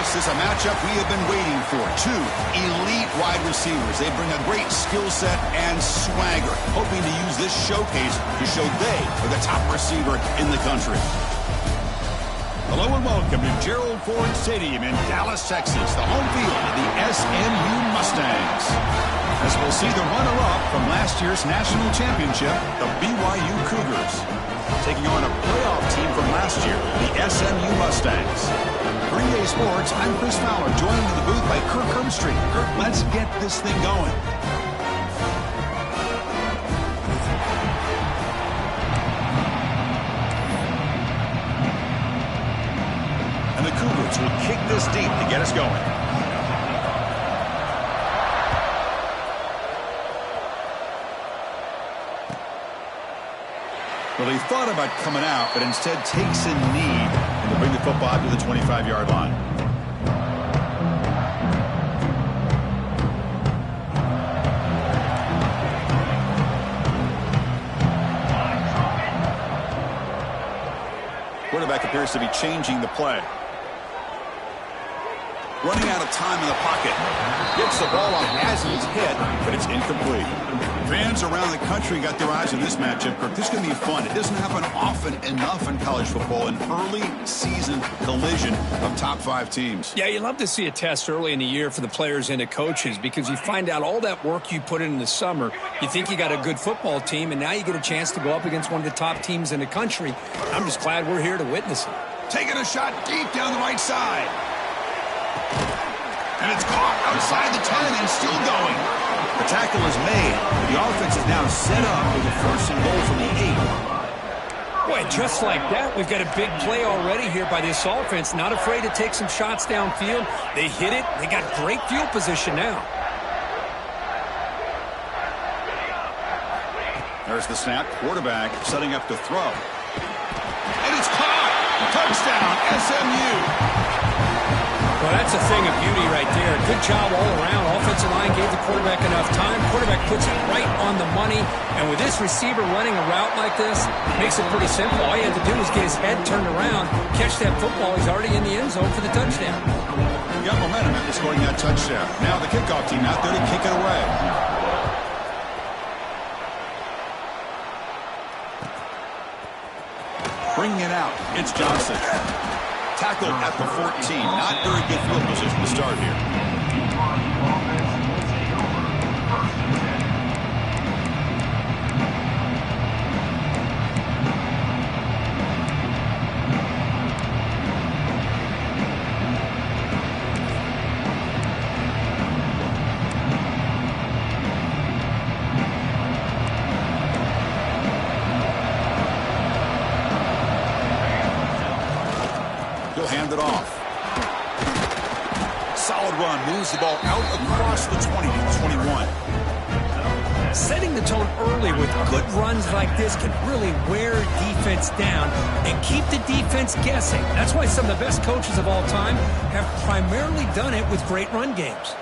This is a matchup we have been waiting for. Two elite wide receivers. They bring a great skill set and swagger, hoping to use this showcase to show they are the top receiver in the country. Hello and welcome to Gerald Ford Stadium in Dallas, Texas, the home field of the SMU Mustangs. As we'll see the runner-up from last year's national championship, the BYU Cougars, taking on a playoff team from last year, the SMU Mustangs. Green Day Sports, I'm Chris Fowler, joined in the booth by Kirk Herbstreit. Kirk, let's get this thing going. And the Cougars will kick this deep to get us going. Well, he thought about coming out, but instead takes a knee and will bring the football to the 25-yard line. Quarterback appears to be changing the play. Running out of time in the pocket. Gets the ball off as he's hit, but it's incomplete. Fans around the country got their eyes on this matchup, Kirk. This is going to be fun. It doesn't happen often enough in college football, an early season collision of top 5 teams. Yeah, you love to see a test early in the year for the players and the coaches because you find out all that work you put in the summer. You think you got a good football team, and now you get a chance to go up against one of the top teams in the country. I'm just glad we're here to witness it. Taking a shot deep down the right side. And it's caught outside the 10 and still going. The tackle is made. The offense is now set up with a 1st and goal from the 8. Boy, just like that, we've got a big play already here by this offense. Not afraid to take some shots downfield. They hit it. They got great field position now. There's the snap. Quarterback setting up to throw. And it's caught. Touchdown, SMU. Well, that's a thing of beauty right there. Good job all around. Offensive line gave the quarterback enough time. Quarterback puts it right on the money. And with this receiver running a route like this, makes it pretty simple. All you have to do is get his head turned around, catch that football. He's already in the end zone for the touchdown. Got momentum after scoring that touchdown. Now the kickoff team out there to kick it away. Bringing it out. It's Johnson. Tackled at the 14. Not very good field position to start here. Hand it off. Solid run. Moves the ball out across the 20 to 21. Setting the tone early with good runs like this can really wear defense down and keep the defense guessing. That's why some of the best coaches of all time have primarily done it with great run games.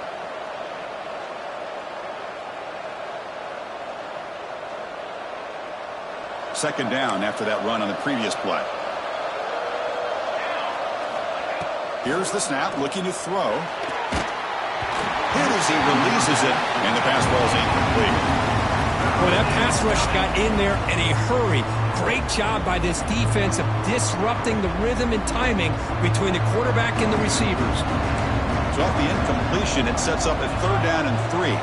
Second down after that run on the previous play. Here's the snap, looking to throw. Hit as he releases it, and the pass ball's incomplete. Well, that pass rush got in there in a hurry. Great job by this defense of disrupting the rhythm and timing between the quarterback and the receivers. So off the incompletion, it sets up a 3rd down and 3.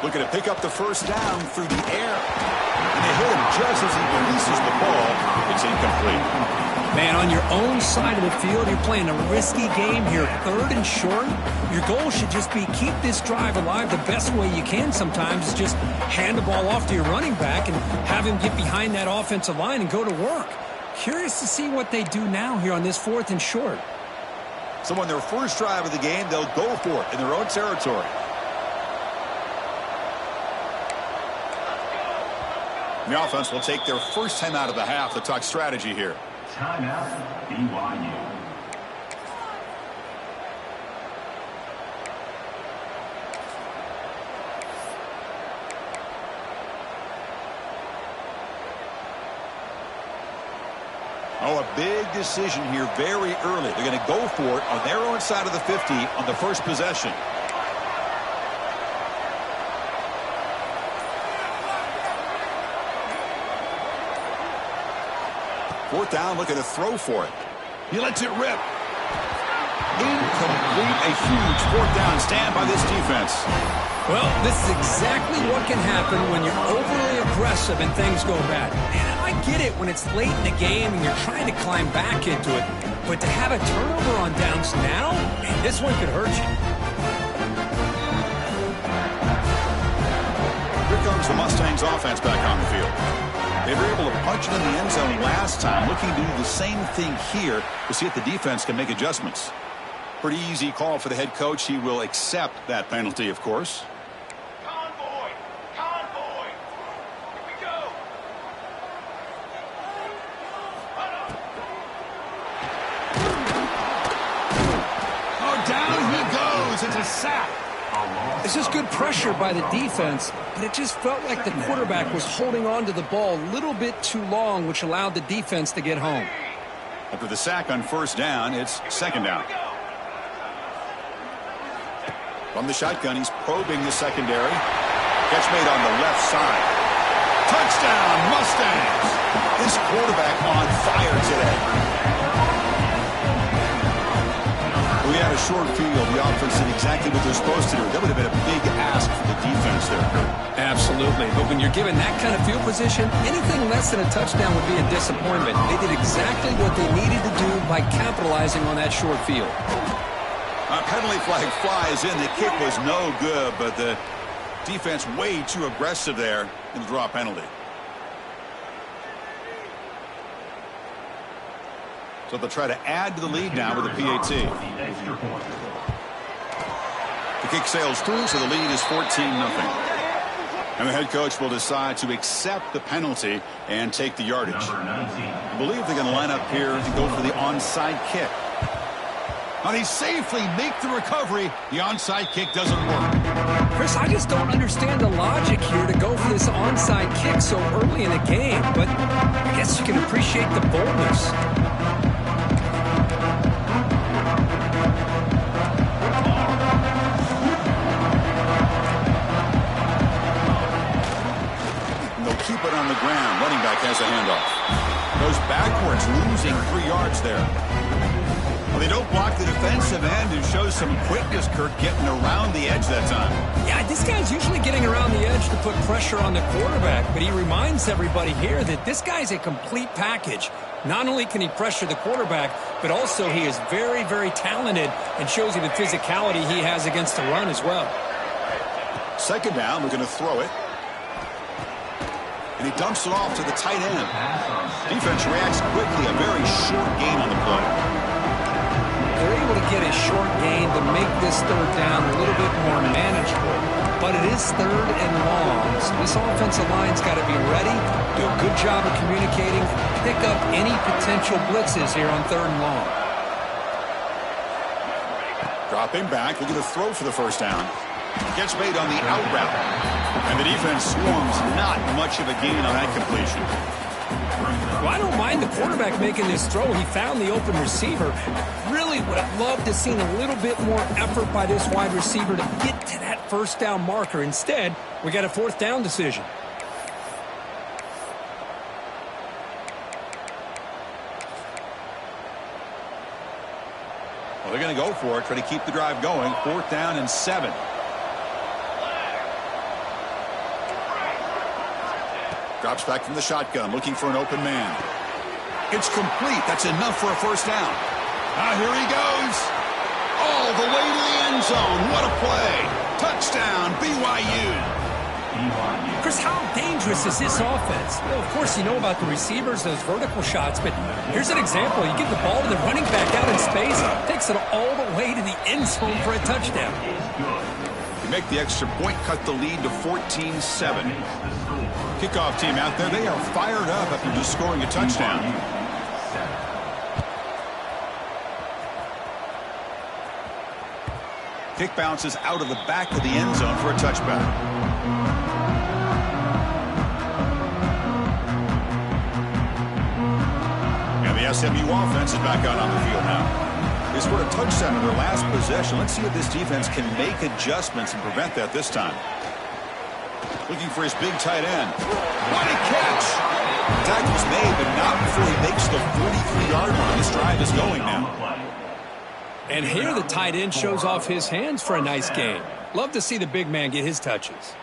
Looking to pick up the 1st down through the air. And they hit him just as he releases the ball. It's incomplete. Man, on your own side of the field, you're playing a risky game here. 3rd and short. Your goal should just be keep this drive alive the best way you can sometimes is just hand the ball off to your running back and have him get behind that offensive line and go to work. Curious to see what they do now here on this 4th and short. So on their first drive of the game, they'll go for it in their own territory. The offense will take their first time out of the half to talk strategy here. Timeout, BYU. Oh, a big decision here very early. They're going to go for it on their own side of the 50 on the first possession. Fourth down, looking to throw for it. He lets it rip. Incomplete. A huge fourth down stand by this defense. Well, this is exactly what can happen when you're overly aggressive and things go bad. And I get it when it's late in the game and you're trying to climb back into it. But to have a turnover on downs now, man, this one could hurt you. Here comes the Mustangs offense back on the field. They were able to punch it in the end zone last time, looking to do the same thing here to see if the defense can make adjustments. Pretty easy call for the head coach. He will accept that penalty, of course. Convoy! Convoy! Here we go! Oh, down he goes. It's a sack. This is good pressure by the defense, but it just felt like the quarterback was holding on to the ball a little bit too long, which allowed the defense to get home. After the sack on first down, it's second down. From the shotgun, he's probing the secondary. Catch made on the left side. Touchdown, Mustangs! This quarterback on fire today. We had a short field. The offense did exactly what they're supposed to do. That would have been a big ask for the defense there, Kurt. Absolutely. But when you're given that kind of field position, anything less than a touchdown would be a disappointment. They did exactly what they needed to do by capitalizing on that short field. A penalty flag flies in. The kick was no good, but the defense way too aggressive there in the draw penalty. So they'll try to add to the lead now with a PAT. The kick sails through, so the lead is 14-0. And the head coach will decide to accept the penalty and take the yardage. I believe they're going to line up here and go for the onside kick. And he safely make the recovery. The onside kick doesn't work. Chris, I just don't understand the logic here to go for this onside kick so early in the game, but I guess you can appreciate the boldness. Keep it on the ground. Running back has a handoff. Goes backwards, losing 3 yards there. Well, they don't block the defensive end and show some quickness, Kirk, getting around the edge that time. Yeah, this guy's usually getting around the edge to put pressure on the quarterback, but he reminds everybody here that this guy's a complete package. Not only can he pressure the quarterback, but also he is very, very talented and shows you the physicality he has against the run as well. Second down, we're going to throw it. And he dumps it off to the tight end. Defense reacts quickly. A very short gain on the play. They're able to get a short gain to make this third down a little bit more manageable. But it is third and long, so this offensive line's got to be ready, do a good job of communicating, pick up any potential blitzes here on third and long. Dropping back, looking to throw for the first down. Gets made on the out route. And the defense swarms not much of a gain on that completion. Well, I don't mind the quarterback making this throw. He found the open receiver. Really would have loved to seen a little bit more effort by this wide receiver to get to that first down marker. Instead, we got a fourth down decision. Well, they're going to go for it, try to keep the drive going. Fourth down and 7. Drops back from the shotgun, looking for an open man. It's complete. That's enough for a first down. Here he goes. All the way to the end zone. What a play. Touchdown, BYU. Chris, how dangerous is this offense? Well, of course, you know about the receivers, those vertical shots, but here's an example. You give the ball to the running back out in space, takes it all the way to the end zone for a touchdown. You make the extra point, cut the lead to 14-7. Kickoff team out there, they are fired up after just scoring a touchdown. Kick bounces out of the back of the end zone for a touchback. And the The SMU offense is back out on the field now. They scored a touchdown in their last possession. Let's see if this defense can make adjustments and prevent that this time. Looking for his big tight end. What a catch! The tackle's made, but not before he makes the 43-yard line. This drive is going now. And here the tight end shows off his hands for a nice game. Love to see the big man get his touches.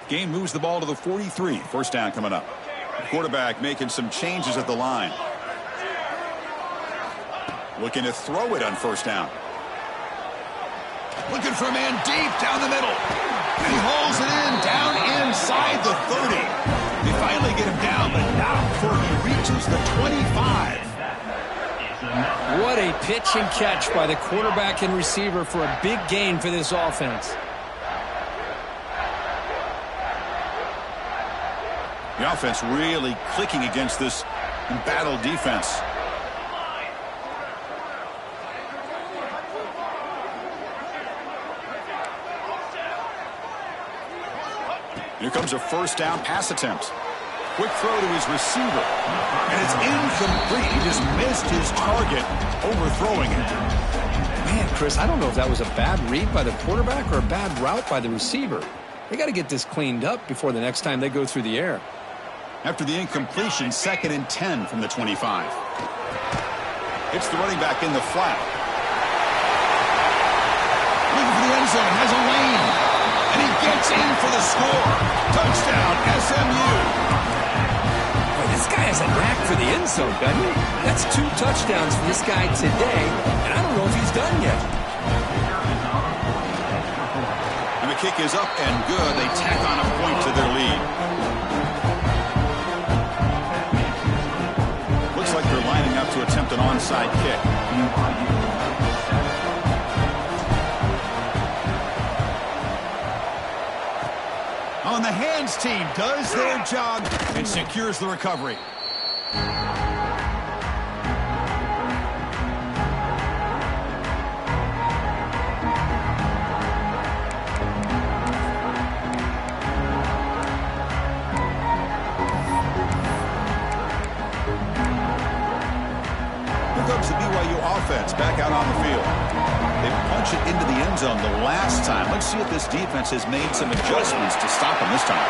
Game moves the ball to the 43. First down coming up. Quarterback making some changes at the line. Looking to throw it on first down. Looking for a man deep down the middle. And he hauls it in down inside the 30. They finally get him down, but not before he reaches the 25. What a pitch and catch by the quarterback and receiver for a big gain for this offense. The offense really clicking against this embattled defense. Here comes a first down pass attempt. Quick throw to his receiver. And it's incomplete. He just missed his target, overthrowing it. Man, Chris, I don't know if that was a bad read by the quarterback or a bad route by the receiver. They got to get this cleaned up before the next time they go through the air. After the incompletion, 2nd and 10 from the 25. It's the running back in the flat. Looking for the end zone, has a lane. And he gets in for the score. Touchdown, SMU. Boy, this guy has a knack for the end zone, doesn't he? That's 2 touchdowns for this guy today, and I don't know if he's done yet. And the kick is up and good. They tack on a point to their lead. Looks like they're lining up to attempt an onside kick. On the hands team does their job and secures the recovery. Here comes the BYU offense back out on the field. They punch it into the end zone the last time. Let's see if this defense has made some adjustments to stop him this time.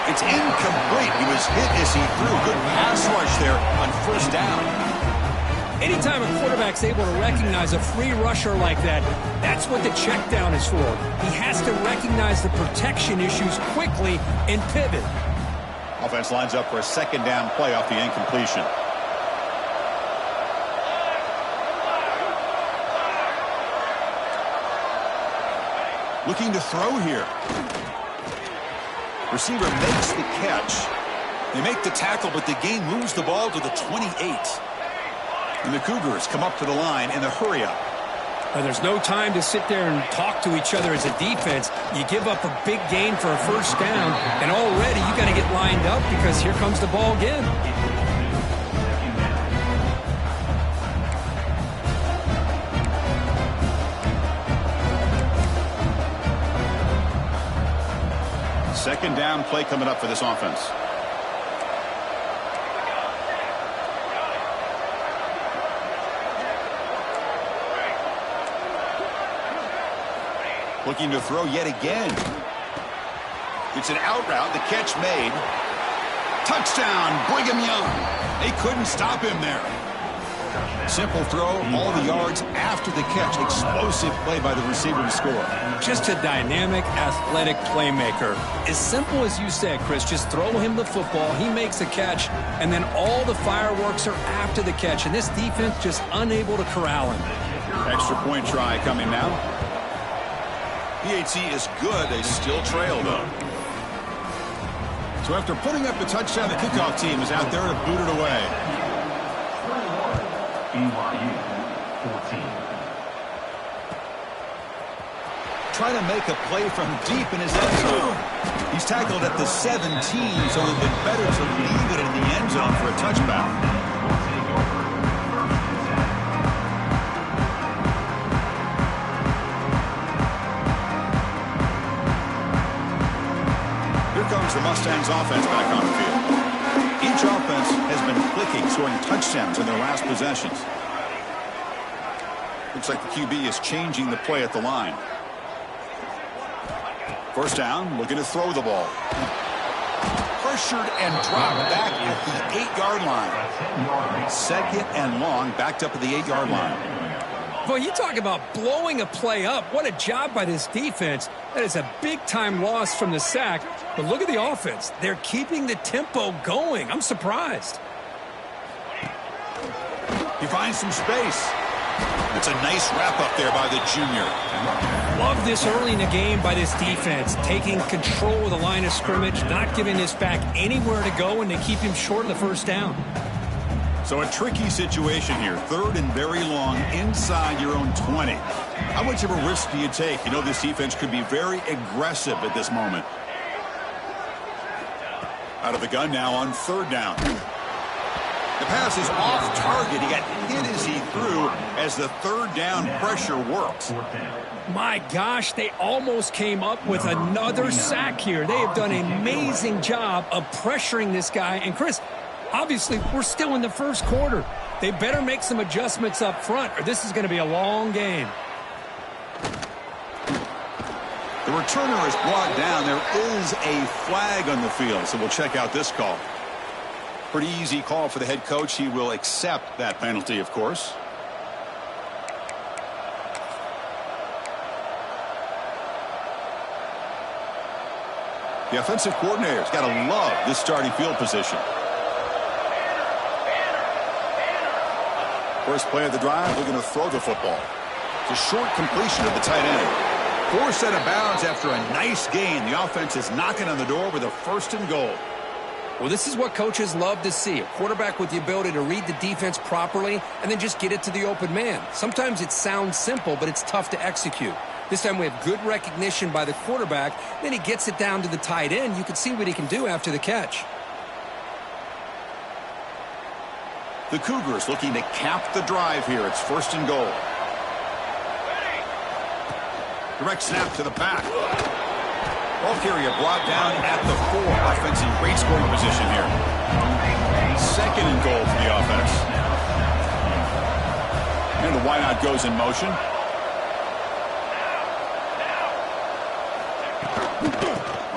It's incomplete. He was hit as he threw. Good pass rush there on first down. Anytime a quarterback's able to recognize a free rusher like that, that's what the check down is for. He has to recognize the protection issues quickly and pivot. Offense lines up for a 2nd down play off the incompletion. Looking to throw here. Receiver makes the catch. They make the tackle, but the game moves the ball to the 28. And the Cougars come up to the line in the hurry-up. There's no time to sit there and talk to each other as a defense. You give up a big gain for a first down, and already you got to get lined up because here comes the ball again. Second down play coming up for this offense. Looking to throw yet again. It's an out route. The catch made. Touchdown, Brigham Young. They couldn't stop him there. Simple throw, all the yards after the catch. Explosive play by the receiver to score. Just a dynamic, athletic playmaker. As simple as you said, Chris, just throw him the football, he makes a catch, and then all the fireworks are after the catch, and this defense just unable to corral him. Extra point try coming now. PAT is good. They still trail, though. So after putting up the touchdown, the kickoff team is out there to boot it away. BYU 14. Trying to make a play from deep in his end zone. He's tackled at the 17, so it would have been better to leave it in the end zone for a touchback. this offense back on the field. Each offense has been clicking, scoring touchdowns in their last possessions. Looks like the QB is changing the play at the line. First down, looking to throw the ball. Pressured and dropped back at the 8-yard line. Second and long, backed up at the 8-yard line. Boy, you talk about blowing a play up. What a job by this defense. That is a big-time loss from the sack. But look at the offense. They're keeping the tempo going. I'm surprised. He finds some space. It's a nice wrap-up there by the junior. Love this early in the game by this defense. Taking control of the line of scrimmage, not giving this back anywhere to go, and they keep him short of the first down. So a tricky situation here. Third and very long inside your own 20. How much of a risk do you take? You know this defense could be very aggressive at this moment. Out of the gun now on third down. The pass is off target. He got hit as he threw as the third down pressure works. My gosh, they almost came up with another sack here. They have done an amazing job of pressuring this guy. And Chris, obviously, we're still in the first quarter. They better make some adjustments up front, or this is going to be a long game. The returner is brought down. There is a flag on the field, so we'll check out this call. Pretty easy call for the head coach. He will accept that penalty, of course. The offensive coordinator's got to love this starting field position. First play of the drive, we're going to throw the football. It's a short completion of the tight end. Forced out of bounds after a nice gain. The offense is knocking on the door with a first and goal. Well, this is what coaches love to see. A quarterback with the ability to read the defense properly and then just get it to the open man. Sometimes it sounds simple, but it's tough to execute. This time we have good recognition by the quarterback. Then he gets it down to the tight end. You can see what he can do after the catch. The Cougars looking to cap the drive here. It's first and goal. Direct snap to the back. Ball carrier brought down at the 4. Offense in great scoring position here. Second and goal for the offense. And the wideout goes in motion.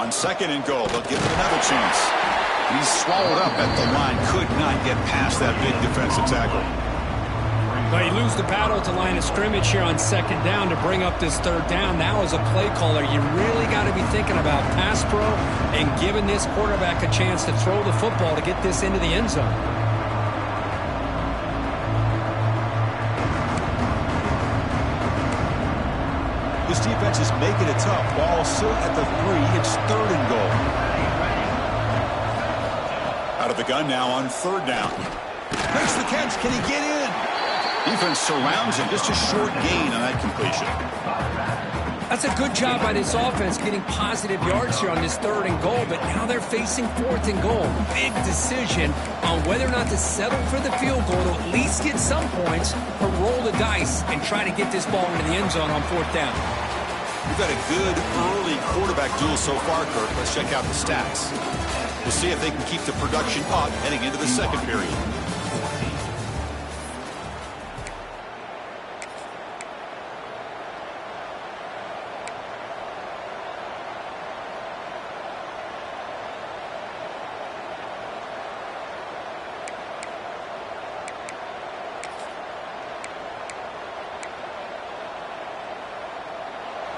On second and goal, they'll give him another chance. And he's swallowed up at the line. Could not get past that big defensive tackle. But you lose the battle at the line of scrimmage here on second down to bring up this third down. Now as a play caller, you really got to be thinking about pass pro and giving this quarterback a chance to throw the football to get this into the end zone. This defense is making it tough. Ball still at the 3. It's third and goal. Out of the gun now on third down. Makes the catch. Can he get in? Defense surrounds him. Just a short gain on that completion. That's a good job by this offense getting positive yards here on this third and goal, but now they're facing fourth and goal. Big decision on whether or not to settle for the field goal to at least get some points, or roll the dice and try to get this ball into the end zone on fourth down. We've got a good early quarterback duel so far, Kirk. Let's check out the stats. We'll see if they can keep the production up heading into the second period.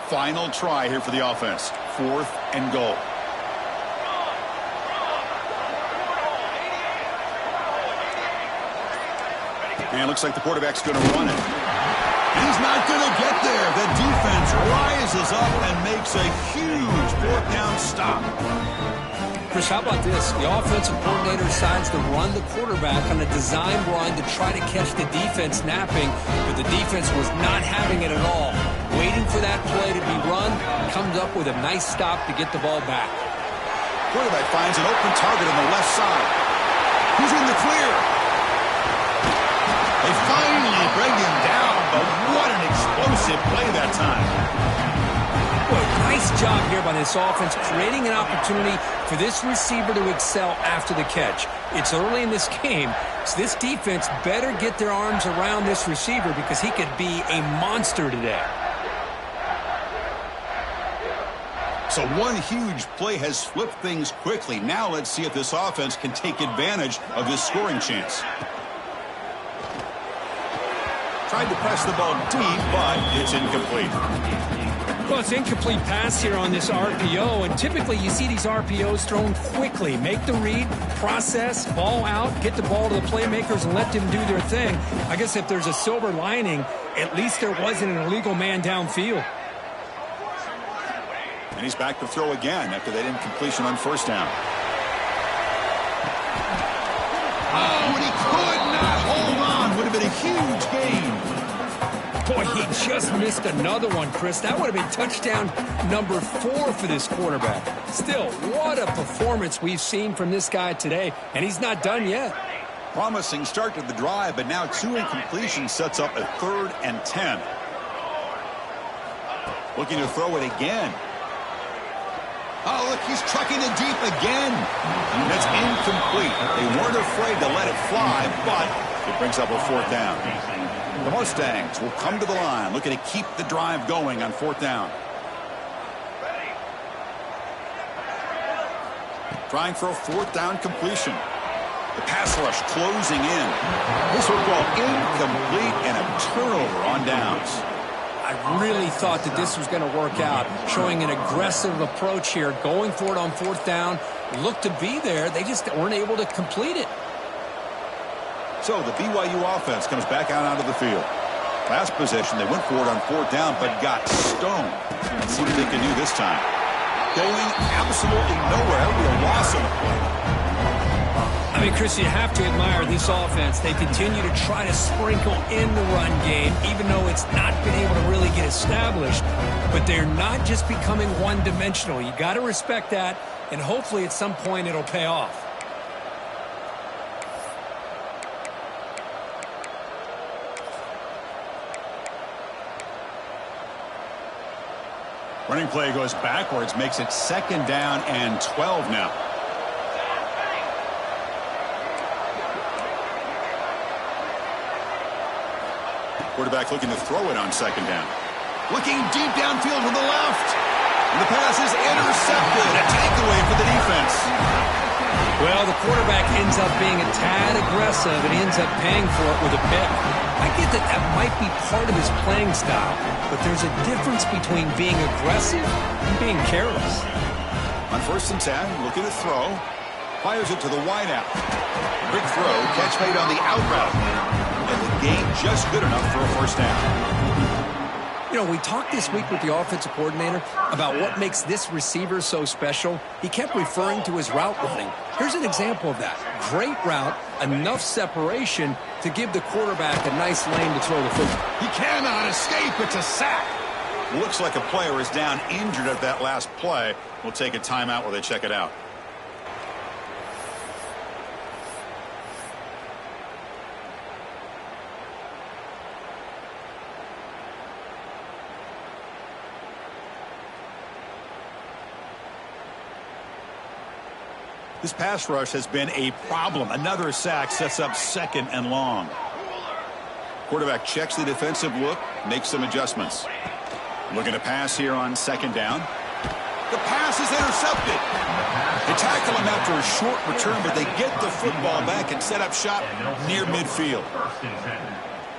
Final try here for the offense. Fourth and goal. And it looks like the quarterback's going to run it. He's not going to get there. The defense rises up and makes a huge fourth down stop. Chris, how about this? The offensive coordinator decides to run the quarterback on a design run to try to catch the defense napping, but the defense was not having it at all. Waiting for that play to be run, comes up with a nice stop to get the ball back. Quarterback finds an open target on the left side. Who's in the clear? They finally bring him down, but what an explosive play that time. Boy, nice job here by this offense, creating an opportunity for this receiver to excel after the catch. It's early in this game, so this defense better get their arms around this receiver because he could be a monster today. So one huge play has flipped things quickly. Now let's see if this offense can take advantage of this scoring chance. Tried to press the ball deep, but it's incomplete. Well, it's incomplete pass here on this RPO, and typically you see these RPOs thrown quickly. Make the read, process, ball out, get the ball to the playmakers and let them do their thing. I guess if there's a silver lining, at least there wasn't an illegal man downfield. And he's back to throw again after that incompletion on first down. Oh, and he could not hold on. Would have been a huge gain. Boy, he just missed another one, Chris. That would have been touchdown number 4 for this quarterback. Still, what a performance we've seen from this guy today, and he's not done yet. Promising start to the drive, but now 2 incompletions sets up a 3rd and 10. Looking to throw it again. Oh, look, he's trucking it deep again. That's incomplete. They weren't afraid to let it fly, but it brings up a 4th down. The Mustangs will come to the line, looking to keep the drive going on 4th down. Trying for a 4th down completion. The pass rush closing in. This football incomplete and a turnover on downs. I really thought that this was going to work out, showing an aggressive approach here, going for it on 4th down. Looked to be there. They just weren't able to complete it. So the BYU offense comes back out onto the field. Last possession, they went for it on 4th down, but got stoned. Let's see what they can do this time. Going absolutely nowhere with a loss on the play. I mean, Chris, you have to admire this offense. They continue to try to sprinkle in the run game, even though it's not been able to really get established. But they're not just becoming one-dimensional. You got to respect that, and hopefully at some point it'll pay off. Running play goes backwards, makes it 2nd down and 12 now. Quarterback looking to throw it on 2nd down. Looking deep downfield to the left. And the pass is intercepted. A takeaway for the defense. Well, the quarterback ends up being a tad aggressive and he ends up paying for it with a pick. I get that that might be part of his playing style, but there's a difference between being aggressive and being careless. On 1st and 10, looking to throw. Fires it to the wideout. Quick throw, catch made on the out route. And the gain just good enough for a 1st down. You know, we talked this week with the offensive coordinator about what makes this receiver so special. He kept referring to his route running. Here's an example of that. Great route, enough separation to give the quarterback a nice lane to throw the football. He cannot escape. It's a sack. Looks like a player is down injured at that last play. We'll take a timeout while they check it out. This pass rush has been a problem. Another sack sets up 2nd and long. Quarterback checks the defensive look, makes some adjustments. Looking to pass here on 2nd down. The pass is intercepted. They tackle him after a short return, but they get the football back and set up shop near midfield.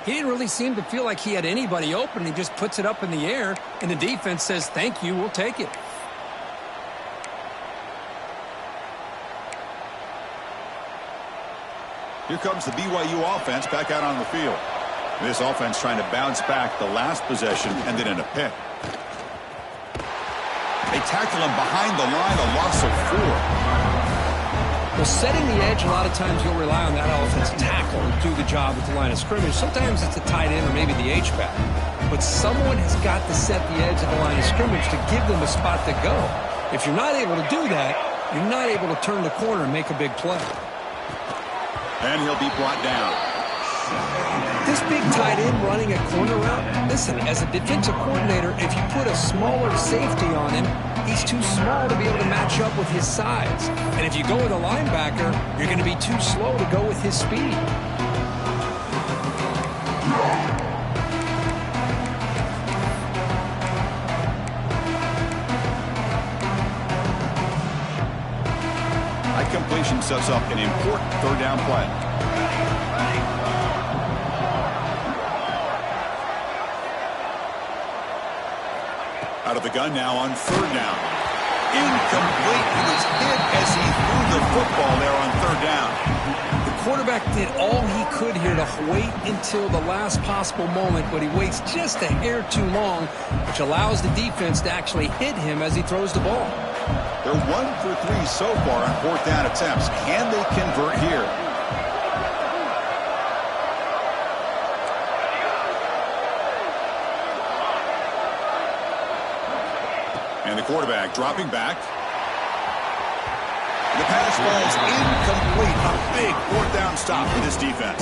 He didn't really seem to feel like he had anybody open. He just puts it up in the air, and the defense says, thank you, we'll take it. Here comes the BYU offense back out on the field. This offense trying to bounce back the last possession, ended in a pick. They tackle him behind the line, a loss of 4. Well, setting the edge, a lot of times you'll rely on that offensive tackle to do the job at the line of scrimmage. Sometimes it's a tight end or maybe the H-back. But someone has got to set the edge of the line of scrimmage to give them a spot to go. If you're not able to do that, you're not able to turn the corner and make a big play. And he'll be brought down. This big tight end running a corner route, listen, as a defensive coordinator, if you put a smaller safety on him, he's too small to be able to match up with his size. And if you go with a linebacker, you're going to be too slow to go with his speed. That completion sets up an important third down play. Out of the gun now on third down. Incomplete. He was hit as he threw the football there on third down. The quarterback did all he could here to wait until the last possible moment, but he waits just a hair too long, which allows the defense to actually hit him as he throws the ball. They're 1 for 3 so far on fourth down attempts. Can they convert here? And the quarterback dropping back. The pass ball's incomplete. A big fourth down stop for this defense.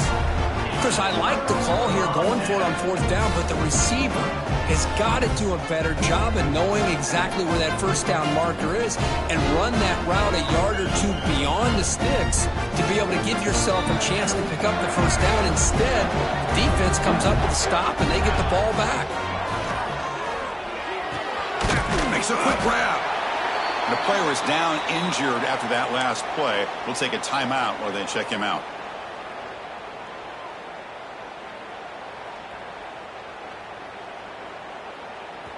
Chris, I like the call here going for it on fourth down, but the receiver has got to do a better job of knowing exactly where that first down marker is and run that route a yard or two beyond the sticks to be able to give yourself a chance to pick up the first down. Instead, the defense comes up with a stop and they get the ball back. Makes a quick grab. The player is down injured after that last play. We'll take a timeout while they check him out.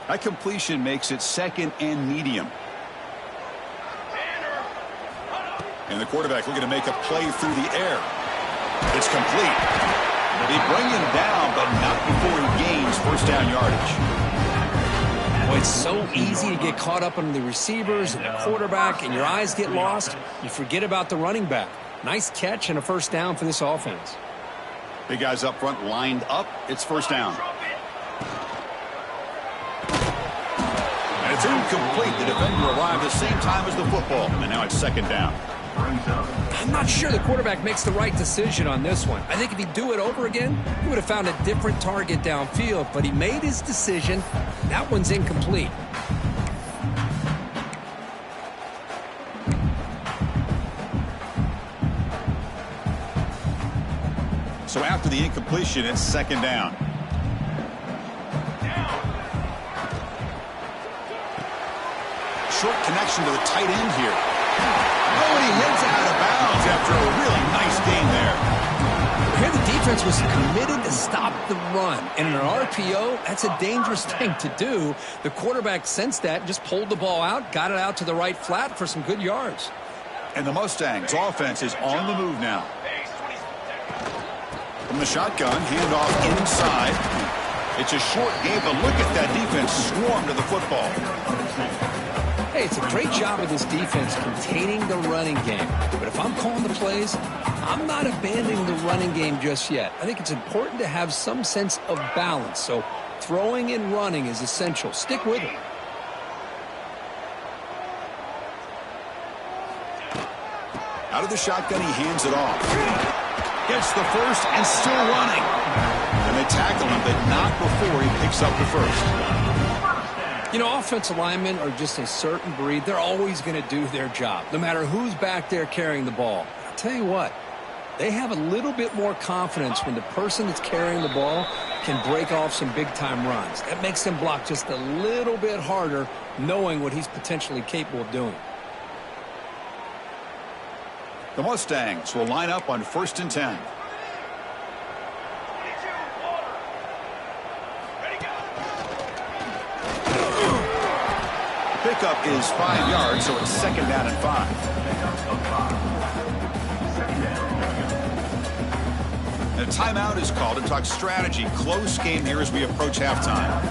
That completion makes it second and medium. And the quarterback looking to make a play through the air. It's complete. They bring him down, but not before he gains first down yardage. Boy, it's so easy to get caught up on the receivers and the quarterback, and your eyes get lost. You forget about the running back. Nice catch and a first down for this offense. Big guys up front lined up. It's first down. And it's incomplete. The defender arrived the same time as the football, and now it's second down. I'm not sure the quarterback makes the right decision on this one. I think if he'd do it over again, he would have found a different target downfield, but he made his decision. That one's incomplete. So after the incompletion, it's second down. Short connection to the tight end here. Oh, and he heads out of bounds after a really nice game there. Here the defense was committed to stop the run. And in an RPO, that's a dangerous thing to do. The quarterback sensed that and just pulled the ball out, got it out to the right flat for some good yards. And the Mustangs offense is on the move now. From the shotgun, handoff inside. It's a short game, but look at that defense swarm to the football. Hey, it's a great job of this defense containing the running game. But if I'm calling the plays, I'm not abandoning the running game just yet. I think it's important to have some sense of balance. So throwing and running is essential. Stick with it. Out of the shotgun, he hands it off. Gets the first and still running. And they tackle him, but not before he picks up the first. You know, offensive linemen are just a certain breed. They're always going to do their job, no matter who's back there carrying the ball. I'll tell you what, they have a little bit more confidence when the person that's carrying the ball can break off some big-time runs. That makes them block just a little bit harder, knowing what he's potentially capable of doing. The Mustangs will line up on 1st and 10. Pickup is 5 yards, so it's second down and 5. And a timeout is called to talk strategy. Close game here as we approach halftime.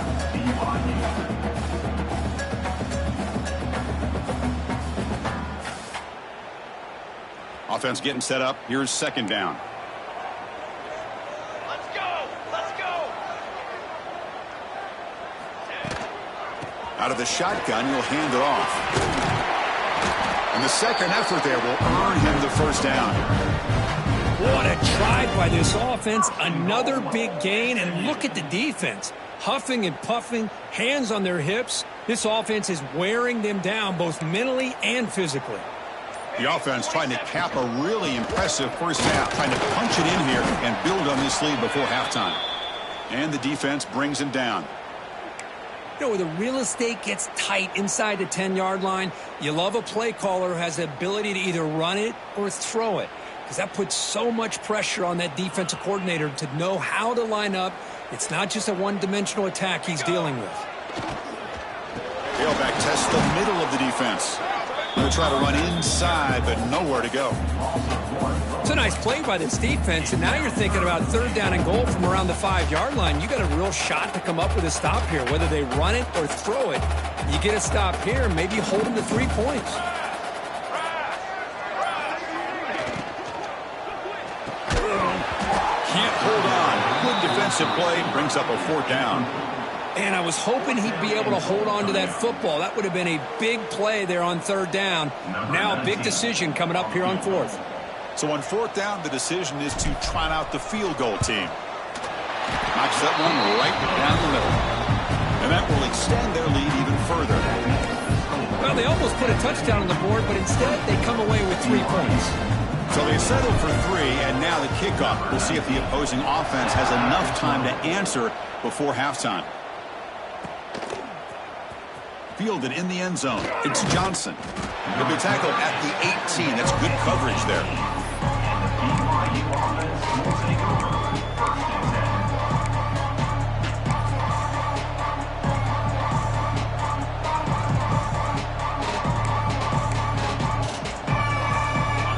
Offense getting set up. Here's second down. Out of the shotgun, he'll hand it off. And the second effort there will earn him the first down. What a try by this offense. Another big gain, and look at the defense. Huffing and puffing, hands on their hips. This offense is wearing them down both mentally and physically. The offense trying to cap a really impressive first half, trying to punch it in here and build on this lead before halftime. And the defense brings him down. You know, where the real estate gets tight inside the 10-yard line, you love a play caller who has the ability to either run it or throw it, because that puts so much pressure on that defensive coordinator to know how to line up. It's not just a one-dimensional attack he's dealing with. Tailback tests the middle of the defense. Going to try to run inside, but nowhere to go. It's a nice play by this defense, and now you're thinking about third down and goal from around the 5-yard line. You got a real shot to come up with a stop here, whether they run it or throw it. You get a stop here, maybe hold them to 3 points. Can't hold on. Good defensive play, brings up a 4th down. And I was hoping he'd be able to hold on to that football. That would have been a big play there on 3rd down. Now a big decision coming up here on 4th. So on 4th down, the decision is to trot out the field goal team. Knocks that one right down the middle. And that will extend their lead even further. Well, they almost put a touchdown on the board, but instead they come away with 3 points. So they settled for 3, and now the kickoff. We'll see if the opposing offense has enough time to answer before halftime. Fielded in the end zone. It's Johnson. He'll be tackled at the 18. That's good coverage there.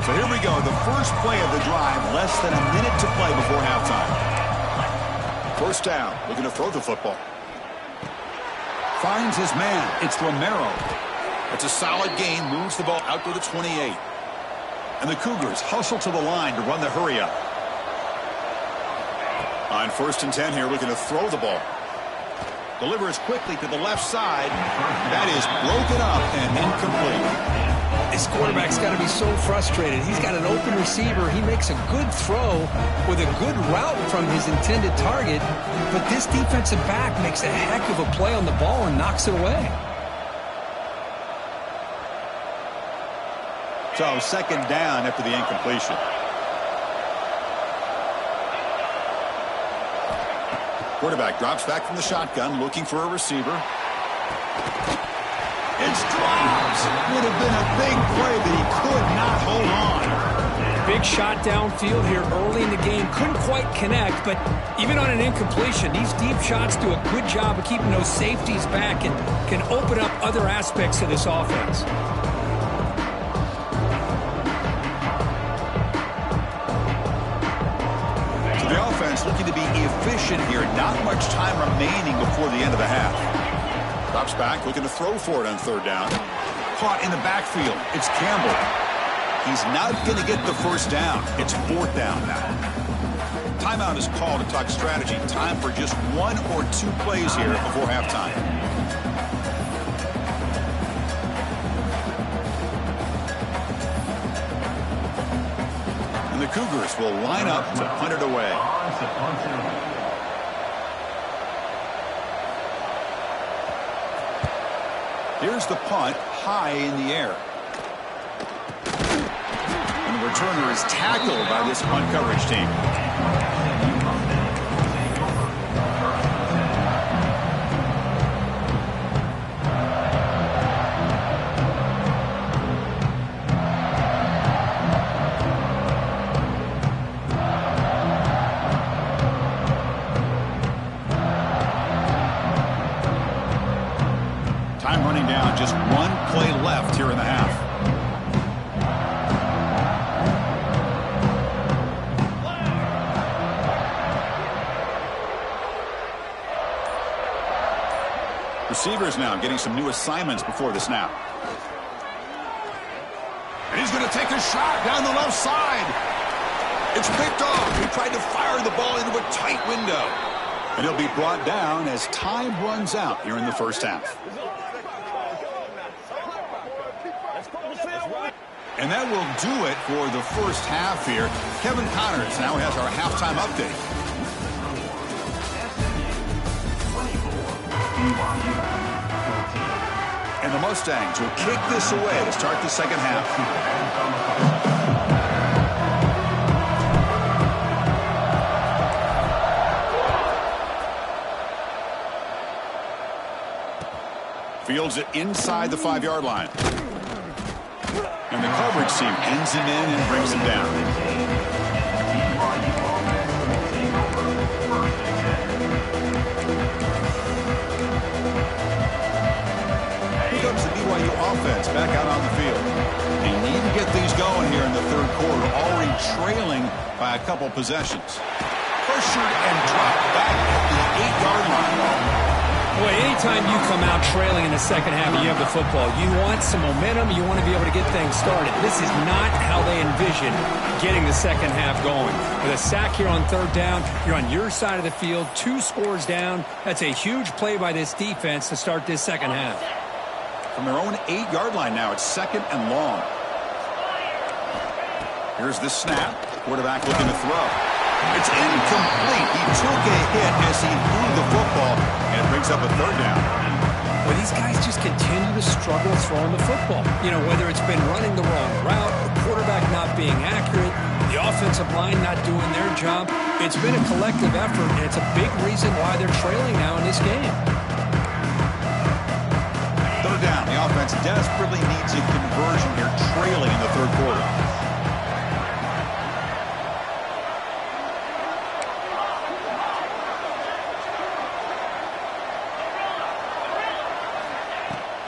So here we go. The first play of the drive. Less than a minute to play before halftime. First down. Looking to throw the football. Finds his man. It's Romero. It's a solid gain. Moves the ball out to the 28. And the Cougars hustle to the line to run the hurry up. On 1st and 10 here, looking to throw the ball. Delivers quickly to the left side. That is broken up and incomplete. This quarterback's got to be so frustrated. He's got an open receiver. He makes a good throw with a good route from his intended target, but this defensive back makes a heck of a play on the ball and knocks it away. So 2nd down after the incompletion. Quarterback drops back from the shotgun, looking for a receiver. It's drops. Would have been a big play, but he could not hold on. Big shot downfield here early in the game. Couldn't quite connect, but even on an incompletion, these deep shots do a good job of keeping those safeties back and can open up other aspects of this offense. So the offense looking to be efficient here. Not much time remaining before the end of the half. Drops back, looking to throw for it on 3rd down. Caught in the backfield. It's Campbell. He's not going to get the first down. It's 4th down now. Timeout is called to talk strategy. Time for just 1 or 2 plays here before halftime. And the Cougars will line up to punt it away. Here's the punt, high in the air. And the returner is tackled by this punt coverage team. Time running down, just 1 play left here in the half. Receivers now getting some new assignments before the snap. And he's going to take a shot down the left side. It's picked off. He tried to fire the ball into a tight window. And he'll be brought down as time runs out here in the first half. And that will do it for the first half here. Kevin Connors now has our halftime update. And the Mustangs will kick this away to start the second half. Fields it inside the 5-yard line. And the coverage team ends him in and brings him down. Here comes the BYU offense back out on the field. They need to get things going here in the third quarter, already trailing by a couple possessions. Pressured and dropped back at the 8-yard line. Boy, anytime you come out trailing in the second half and you have the football, you want some momentum, you want to be able to get things started. This is not how they envision getting the second half going. With a sack here on third down, you're on your side of the field, 2 scores down. That's a huge play by this defense to start this second half. From their own 8-yard line now, it's second and long. Here's the snap. Quarterback looking to throw. It's incomplete. He took a hit as he threw the football, and it brings up a third down. Well, these guys just continue to struggle throwing the football. You know, whether it's been running the wrong route, the quarterback not being accurate, the offensive line not doing their job. It's been a collective effort, and it's a big reason why they're trailing now in this game. Third down. The offense desperately needs a conversion here, trailing in the third quarter.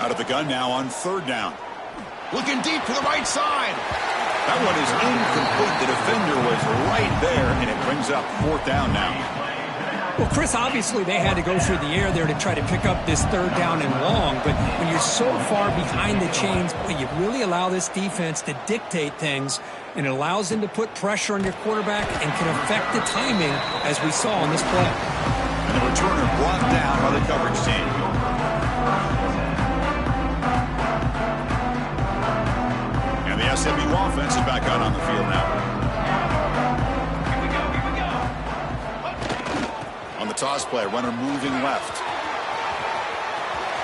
Out of the gun now on third down. Looking deep to the right side. That one is incomplete. The defender was right there, and it brings up fourth down now. Well, Chris, obviously they had to go through the air there to try to pick up this third down and long, but when you're so far behind the chains, you really allow this defense to dictate things, and it allows them to put pressure on your quarterback and can affect the timing, as we saw on this play. And the returner brought down by the coverage team. And the SMU offense is back out on the field now. On the toss play, runner moving left.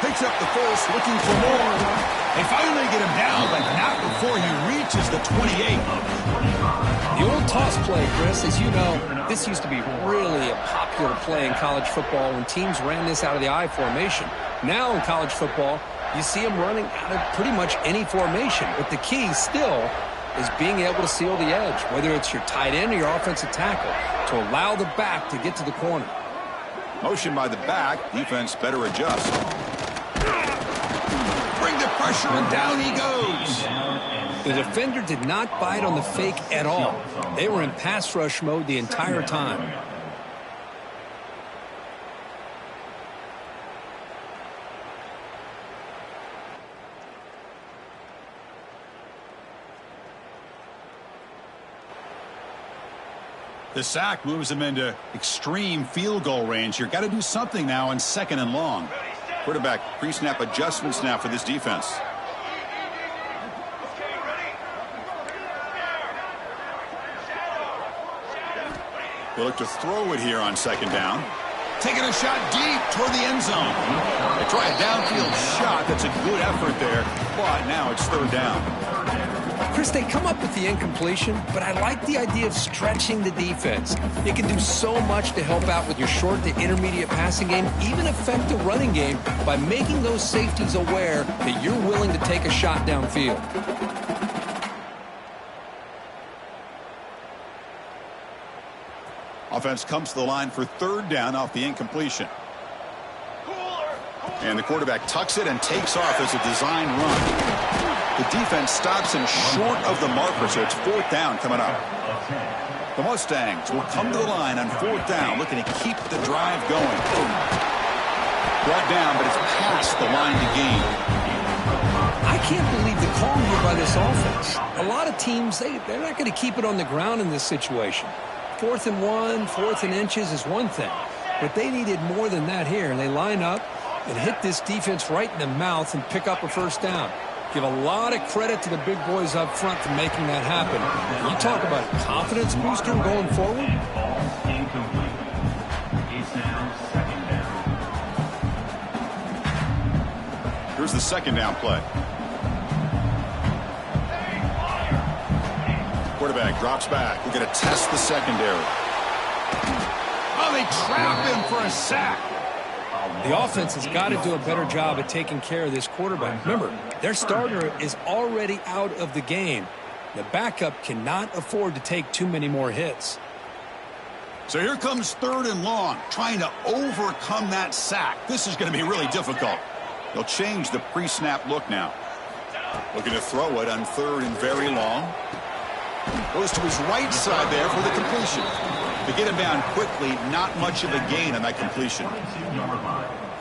Picks up the first, looking for more. They finally get him down, but not before he reaches the 28. The old toss play, Chris, as you know, this used to be really a popular play in college football when teams ran this out of the I formation. Now in college football, you see them running out of pretty much any formation, but the key still is being able to seal the edge, whether it's your tight end or your offensive tackle, to allow the back to get to the corner. Motion by the back. Defense better adjust. Bring the pressure, and down he goes. The defender did not bite on the fake at all. They were in pass rush mode the entire time. The sack moves him into extreme field goal range here. Got to do something now on second and long. Quarterback pre-snap adjustments now for this defense. They look to throw it here on second down. Taking a shot deep toward the end zone. They try a downfield shot. That's a good effort there, but now it's third down. Chris, they come up with the incompletion, but I like the idea of stretching the defense. It can do so much to help out with your short to intermediate passing game, even affect the running game by making those safeties aware that you're willing to take a shot downfield. Offense comes to the line for third down off the incompletion. And the quarterback tucks it and takes off as a design run. The defense stops him short of the marker, so it's fourth down coming up. The Mustangs will come to the line on fourth down, looking to keep the drive going. Brought down, but it's past the line to gain. I can't believe the call here by this offense. A lot of teams, they're not going to keep it on the ground in this situation. 4th and 1, 4th and inches is one thing, but they needed more than that here, and they line up and hit this defense right in the mouth and pick up a first down. Give a lot of credit to the big boys up front for making that happen. You talk about a confidence booster going forward. Ball incomplete. It's now second down. Here's the second down play. Quarterback drops back. We're going to test the secondary. Oh, they trap him for a sack. The offense has got to do a better job at taking care of this quarterback. Remember, their starter is already out of the game. The backup cannot afford to take too many more hits. So here comes 3rd and long, trying to overcome that sack. This is going to be really difficult. They'll change the pre-snap look now. Looking to throw it on 3rd and very long. Goes to his right side there for the completion. To get him down quickly, not much of a gain on that completion.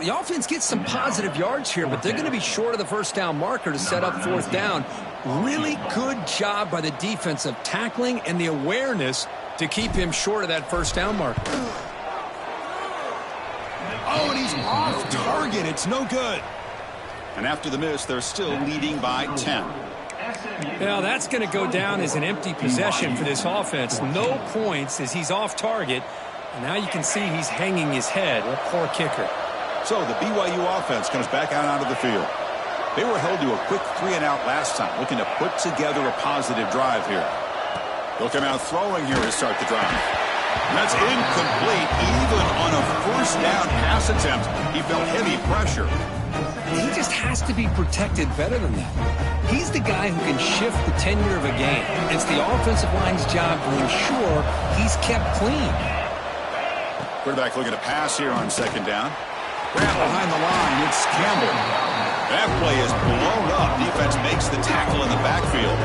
The offense gets some positive yards here, but they're going to be short of the first down marker to set up 4th down. Really good job by the defense of tackling and the awareness to keep him short of that first down marker. Oh, and he's off target. It's no good. And after the miss, they're still leading by 10. Now that's going to go down as an empty possession for this offense. No points as he's off target. And now you can see he's hanging his head. A poor kicker. So the BYU offense comes back out onto the field. They were held to a quick 3-and-out last time, looking to put together a positive drive here. They'll come out throwing here to start the drive. And that's incomplete. Even on a first down pass attempt, he felt heavy pressure. He just has to be protected better than that. He's the guy who can shift the tenure of a game. It's the offensive line's job to ensure he's kept clean. Quarterback looking to pass here on 2nd down. Grab behind the line. It's Campbell. That play is blown up. Defense makes the tackle in the backfield.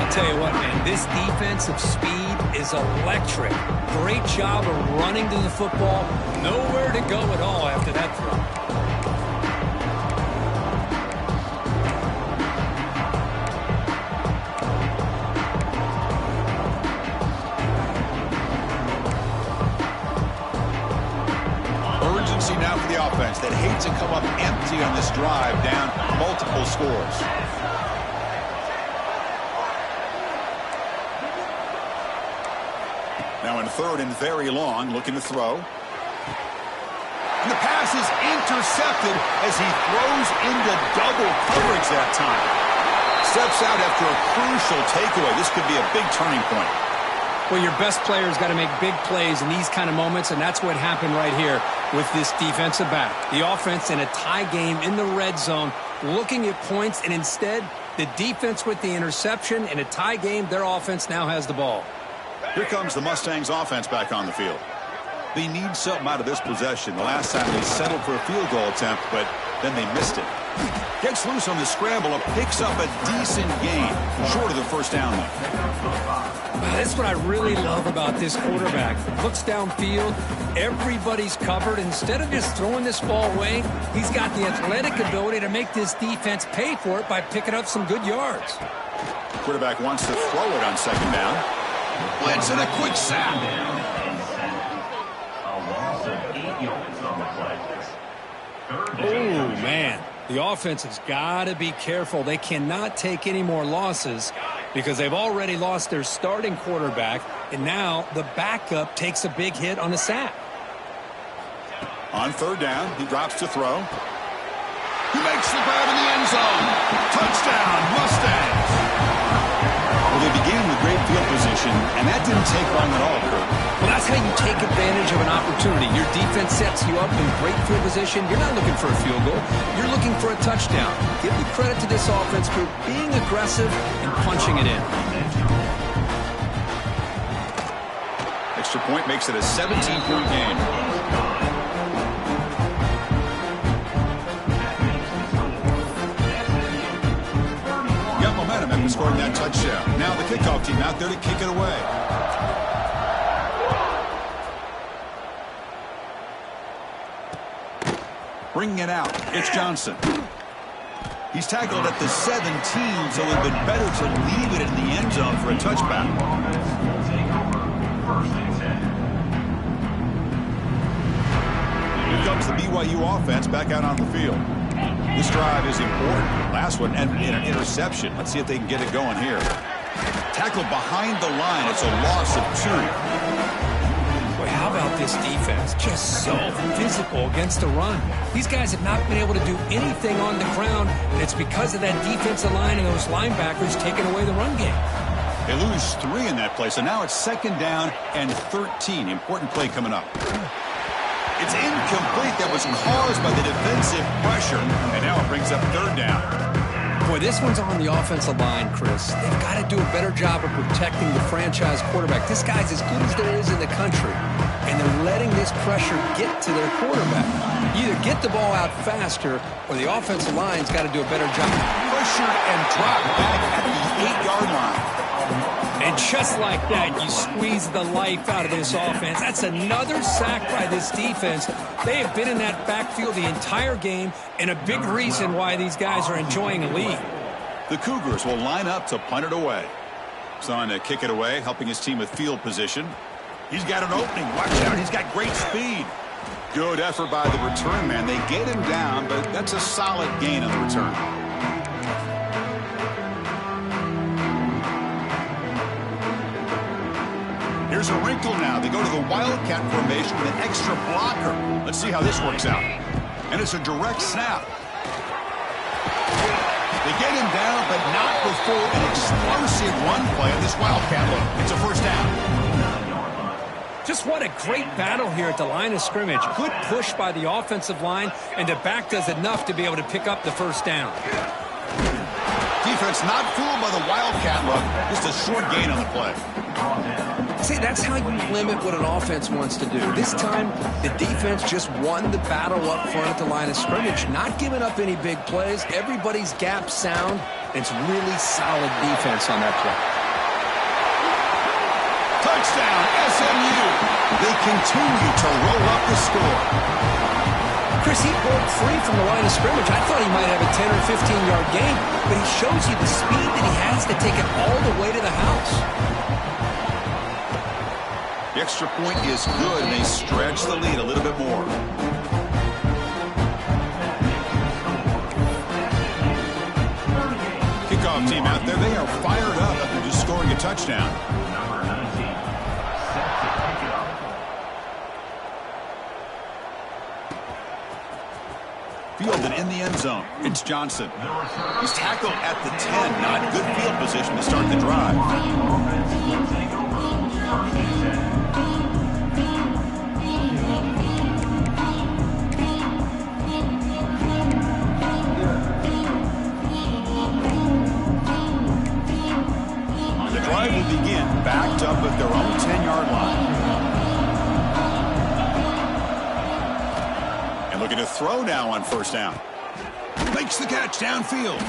I'll tell you what, man, this defensive speed is electric. Great job of running to the football. Nowhere to go at all after that throw. Urgency now for the offense that hates to come up empty on this drive, down multiple scores. Now in 3rd and very long, looking to throw. And the pass is intercepted as he throws into double coverage that time. Steps out after a crucial takeaway. This could be a big turning point. Well, your best player's got to make big plays in these kind of moments, and that's what happened right here with this defensive back. The offense in a tie game in the red zone, looking at points, and instead, the defense with the interception. In a tie game, their offense now has the ball. Here comes the Mustangs offense back on the field. They need something out of this possession. The last time they settled for a field goal attempt, but then they missed it. Gets loose on the scramble and picks up a decent gain, short of the first down though. That's what I really love about this quarterback. Looks downfield, everybody's covered. Instead of just throwing this ball away, he's got the athletic ability to make this defense pay for it by picking up some good yards. Quarterback wants to throw it on 2nd down. Blitz and a quick sack. A loss of 8 yards on the play. Oh, man. The offense has got to be careful. They cannot take any more losses because they've already lost their starting quarterback, and now the backup takes a big hit on a sack. On 3rd down, he drops to throw. He makes the grab in the end zone. Touchdown, Mustangs. Well, they began with great field position, and that didn't take long at all, Kurt. Well, that's how you take advantage of an opportunity. Your defense sets you up in great field position. You're not looking for a field goal. You're looking for a touchdown. Give the credit to this offense for being aggressive and punching it in. Extra point makes it a 17-point game. Got momentum after scoring that touchdown. Now the kickoff team out there to kick it away. Bringing it out, it's Johnson. He's tackled at the 17, so it would have been better to leave it in the end zone for a touchback. Here comes the BYU offense back out on the field. This drive is important. Last one, and an interception. Let's see if they can get it going here. Tackled behind the line. It's a loss of 2. Boy, how about this defense? Just so physical against the run. These guys have not been able to do anything on the ground, and it's because of that defensive line and those linebackers taking away the run game. They lose 3 in that play, so now it's 2nd down and 13. Important play coming up. It's incomplete. That was caused by the defensive pressure, and now it brings up 3rd down. Boy, this one's on the offensive line, Chris. They've got to do a better job of protecting the franchise quarterback. This guy's as good as there is in the country, and they're letting this pressure get to their quarterback. You either get the ball out faster, or the offensive line's got to do a better job. Pressured and dropped back at the 8-yard line. And just like that, you squeeze the life out of this offense. That's another sack by this defense. They have been in that backfield the entire game, and a big reason why these guys are enjoying a lead. The Cougars will line up to punt it away. Son to kick it away, helping his team with field position. He's got an opening. Watch out. He's got great speed. Good effort by the return man. They get him down, but that's a solid gain on the return. Here's a wrinkle now. They go to the Wildcat formation with an extra blocker. Let's see how this works out. And it's a direct snap. They get him down, but not before an explosive run play on this Wildcat look. It's a 1st down. Just what a great battle here at the line of scrimmage. Good push by the offensive line, and the back does enough to be able to pick up the 1st down. Defense not fooled by the Wildcat look. Just a short gain on the play. See, that's how you limit what an offense wants to do. This time, the defense just won the battle up front at the line of scrimmage, not giving up any big plays. Everybody's gap sound. It's really solid defense on that play. Touchdown, SMU. They continue to roll up the score. Chris, he broke free from the line of scrimmage. I thought he might have a 10 or 15-yard gain, but he shows you the speed that he has to take it all the way to the house. The extra point is good, and they stretch the lead a little bit more. Kickoff team out there. They are fired up after just scoring a touchdown. Number 19, set to pick it up. Fielded in the end zone. It's Johnson. He's tackled at the 10. Not good field position to start the drive. Offense will take over. 1st and 10. The drive will begin backed up at their own 10-yard line. And looking to throw now on 1st down. Makes the catch downfield.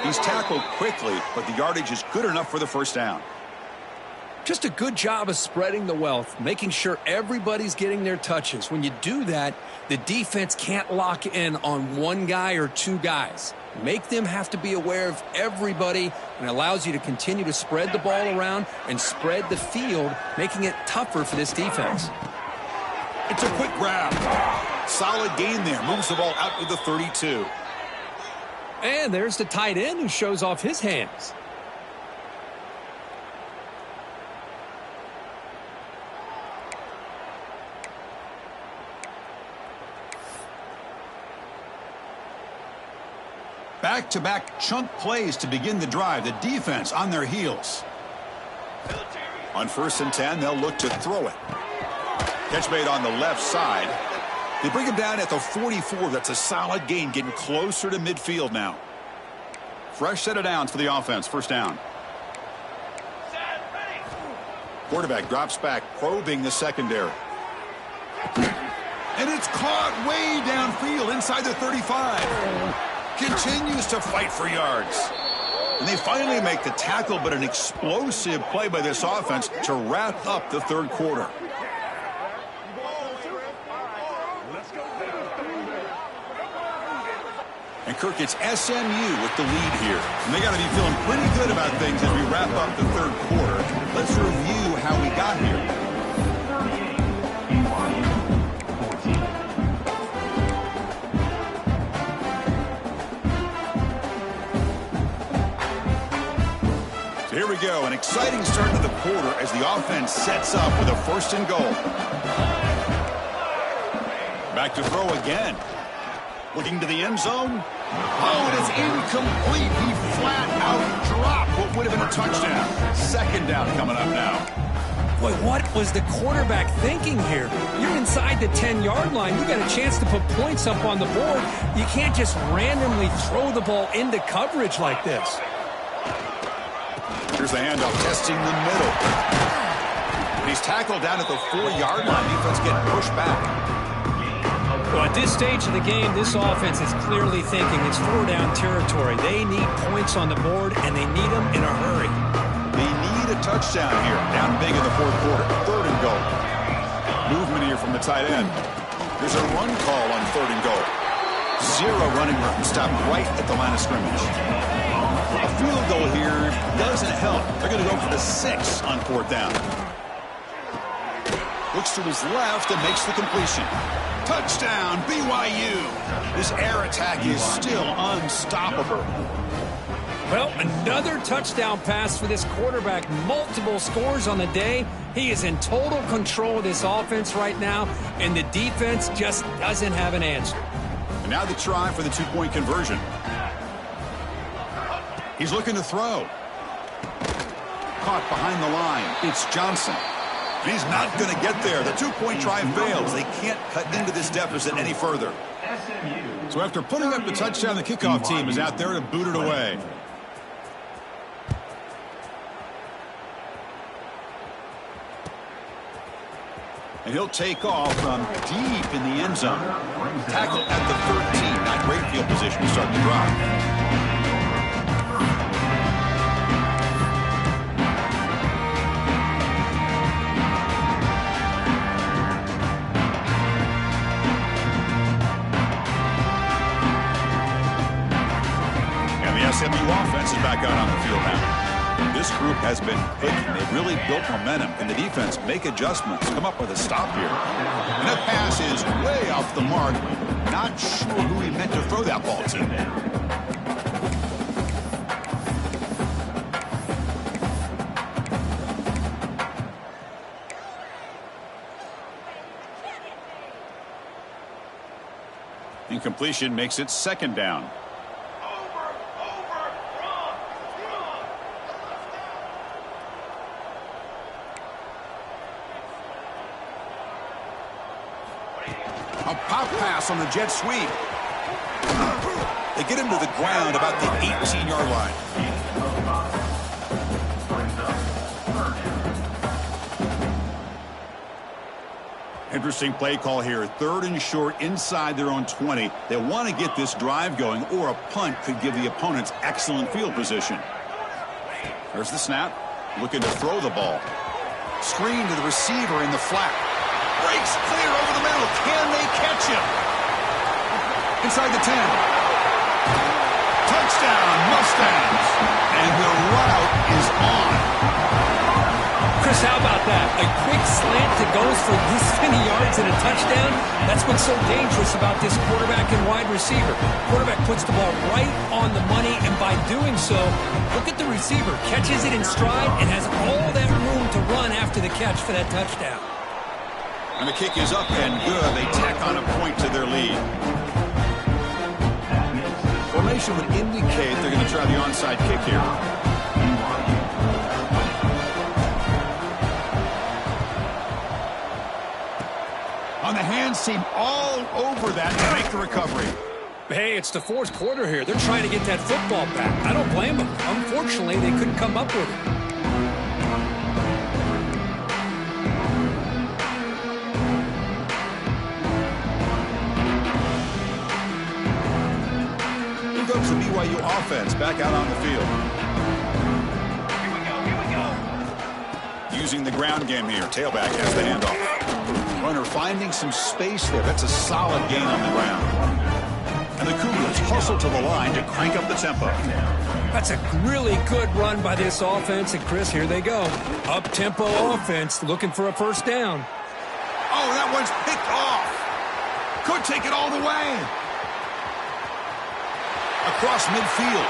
He's tackled quickly, but the yardage is good enough for the 1st down. Just a good job of spreading the wealth, making sure everybody's getting their touches. When you do that, the defense can't lock in on one guy or 2 guys. Make them have to be aware of everybody, and allows you to continue to spread the ball around and spread the field, making it tougher for this defense. It's a quick grab. Solid gain there. Moves the ball out to the 32. And there's the tight end who shows off his hands. Back-to-back chunk plays to begin the drive. The defense on their heels. On 1st and 10, they'll look to throw it. Catch made on the left side. They bring him down at the 44. That's a solid gain, getting closer to midfield now. Fresh set of downs for the offense. 1st down. Quarterback drops back, probing the secondary. And it's caught way downfield inside the 35. Continues to fight for yards. And they finally make the tackle, but an explosive play by this offense to wrap up the 3rd quarter. And Kirk, it's SMU with the lead here. And they got to be feeling pretty good about things as we wrap up the 3rd quarter. Let's review how we got here. 38, BYU 14. go. An exciting start to the quarter as the offense sets up with a 1st and goal. Back to throw again. Looking to the end zone. Oh, it is incomplete. He flat out dropped what would have been a touchdown. 2nd down coming up now. Boy, what was the quarterback thinking here? You're inside the 10-yard line. You got a chance to put points up on the board. You can't just randomly throw the ball into coverage like this. Here's the handoff, testing the middle. And he's tackled down at the 4-yard line. Defense getting pushed back. Well, at this stage of the game, this offense is clearly thinking it's 4-down territory. They need points on the board, and they need them in a hurry. They need a touchdown here. Down big in the 4th quarter. 3rd and goal. Movement here from the tight end. There's a run call on 3rd and goal. 0 running room. Stopped right at the line of scrimmage. A field goal here doesn't help. They're going to go for the 6 on 4th down. Looks to his left and makes the completion. Touchdown, BYU. This air attack is still unstoppable. Well, another touchdown pass for this quarterback. Multiple scores on the day. He is in total control of this offense right now, and the defense just doesn't have an answer. And now the try for the 2-point conversion. He's looking to throw. Caught behind the line. It's Johnson. And he's not going to get there. The 2-point try fails. They can't cut into this deficit any further. So after putting up the touchdown, the kickoff team is out there to boot it away. And he'll take off from deep in the end zone. Tackle at the 13. Not great field position to start the drive. SMU offense is back out on the field now. This group has been clicking. They've really built momentum. Can the defense make adjustments, come up with a stop here? And that pass is way off the mark. Not sure who he meant to throw that ball to. Incompletion makes it 2nd down. A pop pass on the jet sweep. They get him to the ground about the 18-yard line. Interesting play call here. 3rd and short inside their own 20. They want to get this drive going, or a punt could give the opponents excellent field position. There's the snap. Looking to throw the ball. Screen to the receiver in the flat. Breaks clear over the middle. Can they catch him? Inside the 10. Touchdown, Mustangs. And the route is on. Chris, how about that? A quick slant that goes for this many yards and a touchdown. That's what's so dangerous about this quarterback and wide receiver. Quarterback puts the ball right on the money, and by doing so, look at the receiver. Catches it in stride and has all that room to run after the catch for that touchdown. And the kick is up and good. They tack on a point to their lead. Formation would indicate they're going to try the onside kick here. On the hands team all over that to make the recovery. Hey, it's the 4th quarter here. They're trying to get that football back. I don't blame them. Unfortunately, they couldn't come up with it. The BYU offense back out on the field. Here we go. Using the ground game here. Tailback has the handoff. Runner finding some space there. That's a solid gain on the ground. And the Cougars hustle to the line to crank up the tempo. That's a really good run by this offense. And, Chris, here they go. Up-tempo offense looking for a 1st down. Oh, that one's picked off. Could take it all the way. Across midfield.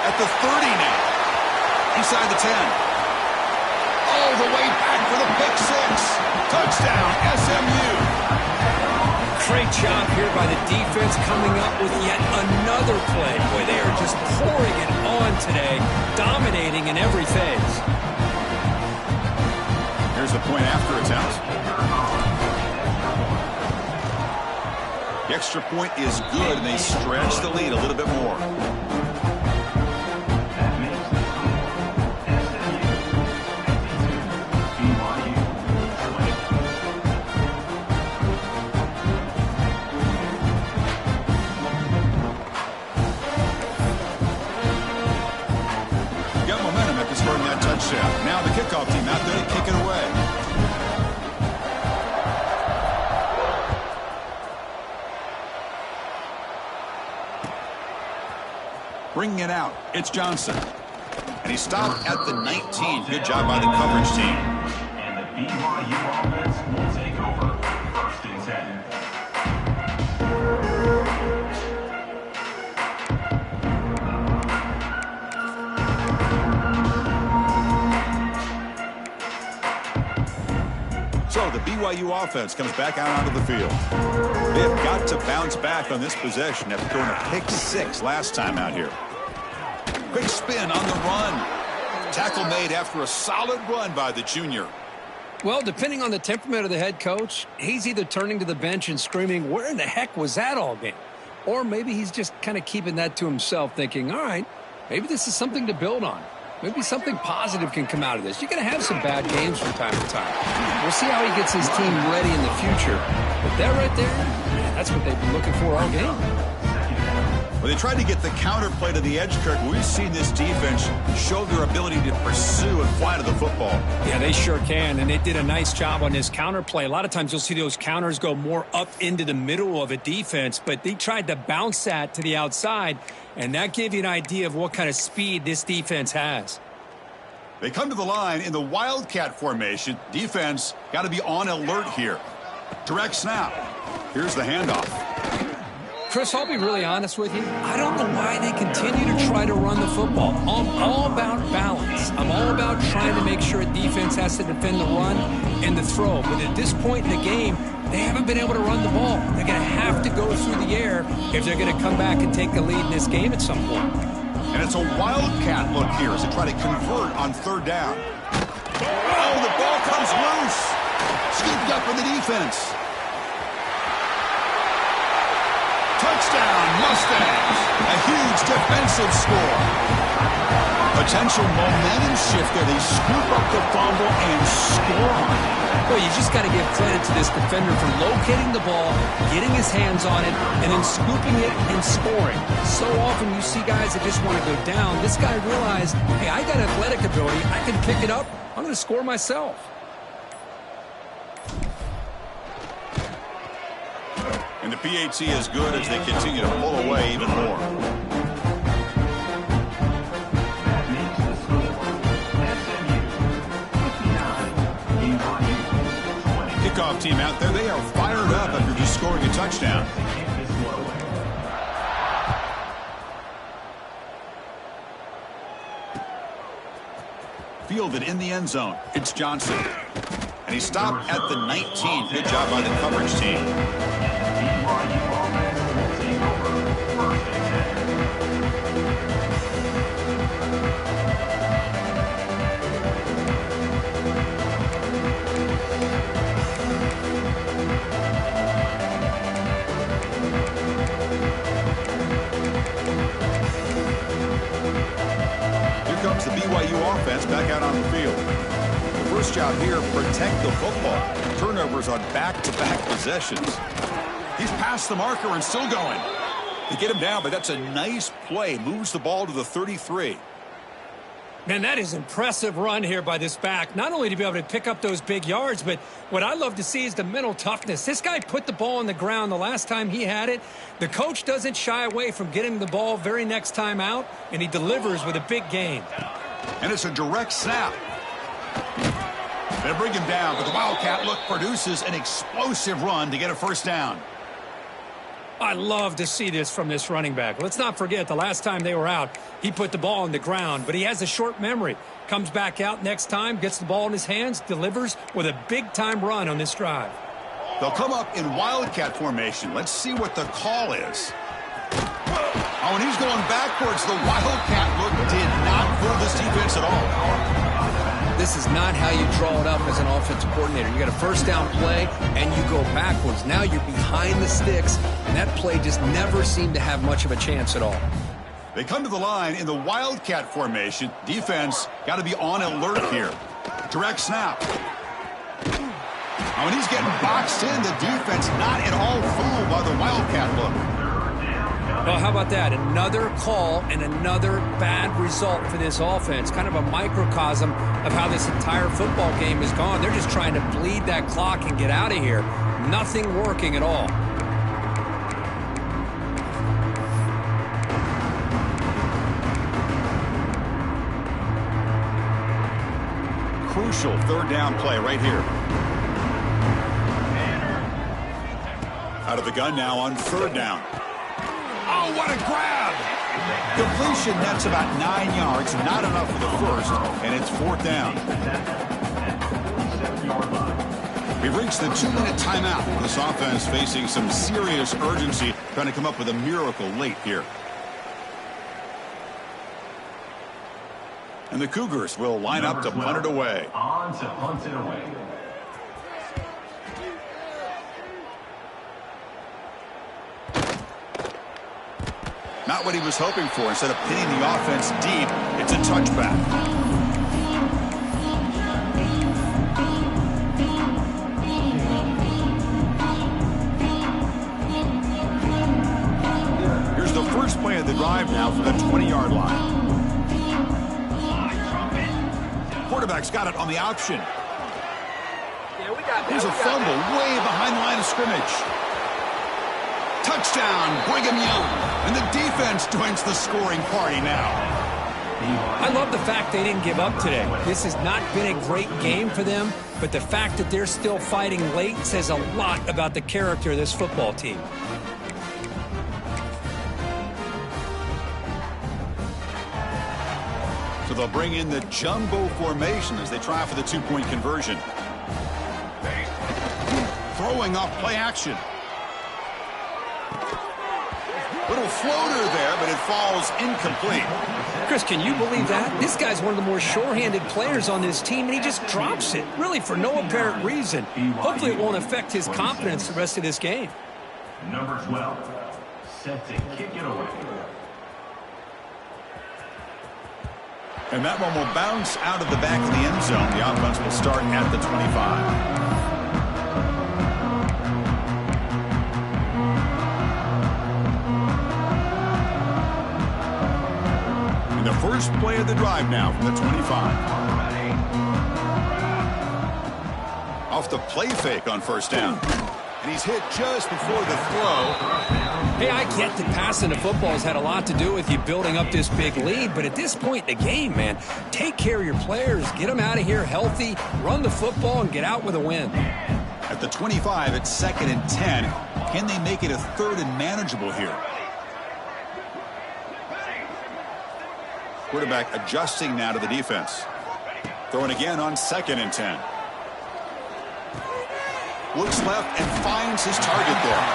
At the 30 now. inside the 10. All the way back for the pick six. Touchdown, SMU. Great job here by the defense coming up with yet another play. Boy, they are just pouring it on today, dominating in every phase. Here's the point after attempt. The extra point is good, and they stretch the lead a little bit more. That makes the Got momentum after scoring that touchdown. Now the kickoff team out there to kick it away. Bringing it out, it's Johnson. And he stopped at the 19. Good job by the coverage team. And the BYU offense will take over 1st and 10. So the BYU offense comes back out onto the field. They have got to bounce back on this possession after throwing a pick six last time out here. Quick spin on the run. Tackle made after a solid run by the junior. Well, depending on the temperament of the head coach, he's either turning to the bench and screaming, where in the heck was that all game? Or maybe he's just kind of keeping that to himself, thinking, all right, maybe this is something to build on. Maybe something positive can come out of this. You're going to have some bad games from time to time. We'll see how he gets his team ready in the future. But that right there, man, that's what they've been looking for all game. Well, they tried to get the counter play to the edge, Kirk. We've seen this defense show their ability to pursue and fly to the football. Yeah, they sure can, and they did a nice job on this counter play. A lot of times you'll see those counters go more up into the middle of a defense, but they tried to bounce that to the outside, and that gave you an idea of what kind of speed this defense has. They come to the line in the Wildcat formation. Defense got to be on alert here. Direct snap. Here's the handoff. Chris, I'll be really honest with you. I don't know why they continue to try to run the football. I'm all about balance. I'm all about trying to make sure a defense has to defend the run and the throw. But at this point in the game, they haven't been able to run the ball. They're going to have to go through the air if they're going to come back and take the lead in this game at some point. And it's a Wildcat look here as they try to convert on 3rd down. Oh, the ball comes loose. Scooped up in the defense. Touchdown, Mustangs. A huge defensive score. Potential momentum shift there. They scoop up the fumble and score. Well, you just got to give credit to this defender for locating the ball, getting his hands on it, and then scooping it and scoring. So often you see guys that just want to go down. This guy realized, hey, I got athletic ability. I can pick it up. I'm going to score myself. And the PAT is good as they continue to pull away even more. That makes the score SMU 59, BYU 20. Kickoff team out there, they are fired up after just scoring a touchdown. To keep this one away. Fielded in the end zone. It's Johnson. And he stopped at the 19. Good job by the coverage team. BYU offense will take over 1st and 10. Here comes the BYU offense back out on the field. The first job here, protect the football. Turnovers on back-to-back possessions. He's past the marker and still going. They get him down, but that's a nice play. Moves the ball to the 33. Man, that is impressive run here by this back. Not only to be able to pick up those big yards, but what I love to see is the mental toughness. This guy put the ball on the ground the last time he had it. The coach doesn't shy away from getting the ball very next time out, and he delivers with a big gain. And it's a direct snap. They bring him down, but the Wildcat look produces an explosive run to get a 1st down. I love to see this from this running back. Let's not forget the last time they were out, he put the ball on the ground, but he has a short memory. Comes back out next time, gets the ball in his hands, delivers with a big-time run on this drive. They'll come up in wildcat formation. Let's see what the call is. Oh, and he's going backwards. The wildcat look did not fool this defense at all. This is not how you draw it up as an offensive coordinator. You got a first down play, and you go backwards. Now you're behind the sticks, and that play just never seemed to have much of a chance at all. They come to the line in the wildcat formation. Defense got to be on alert here. Direct snap. Oh, and he's getting boxed in. The defense not at all fooled by the wildcat look. Well, how about that? Another call and another bad result for this offense. Kind of a microcosm of how this entire football game has gone. They're just trying to bleed that clock and get out of here. Nothing working at all. Crucial third down play right here. Out of the gun now on third down. Oh, what a grab! Completion, that's about 9 yards. Not enough for the first, and it's fourth down. We've reached the 2-minute timeout. This offense facing some serious urgency, trying to come up with a miracle late here. And the Cougars will line up to punt it away. On to punt it away. Not what he was hoping for. Instead of pinning the offense deep, it's a touchback. Here's the first play of the drive now for the 20-yard line. Quarterback's got it on the option. Here's a fumble way behind the line of scrimmage. Touchdown, Brigham Young. And the defense joins the scoring party now. I love the fact they didn't give up today. This has not been a great game for them, but the fact that they're still fighting late says a lot about the character of this football team. So they'll bring in the jumbo formation as they try for the two-point conversion. Throwing off play action. Little floater there, but it falls incomplete. Chris, can you believe that? This guy's one of the more sure-handed players on this team, and he just drops it, really for no apparent reason. Hopefully it won't affect his confidence the rest of this game. Number 12, set to kick it away. And that one will bounce out of the back of the end zone. The offense will start at the 25. The first play of the drive now from the 25. Off the play fake on first down. And he's hit just before the throw. Hey, I get that passing the football has had a lot to do with you building up this big lead, but at this point in the game, man, take care of your players, get them out of here healthy, run the football, and get out with a win. At the 25, it's 2nd and 10. Can they make it a 3rd and manageable here? Quarterback adjusting now to the defense. Throwing again on 2nd and 10. Looks left and finds his target there.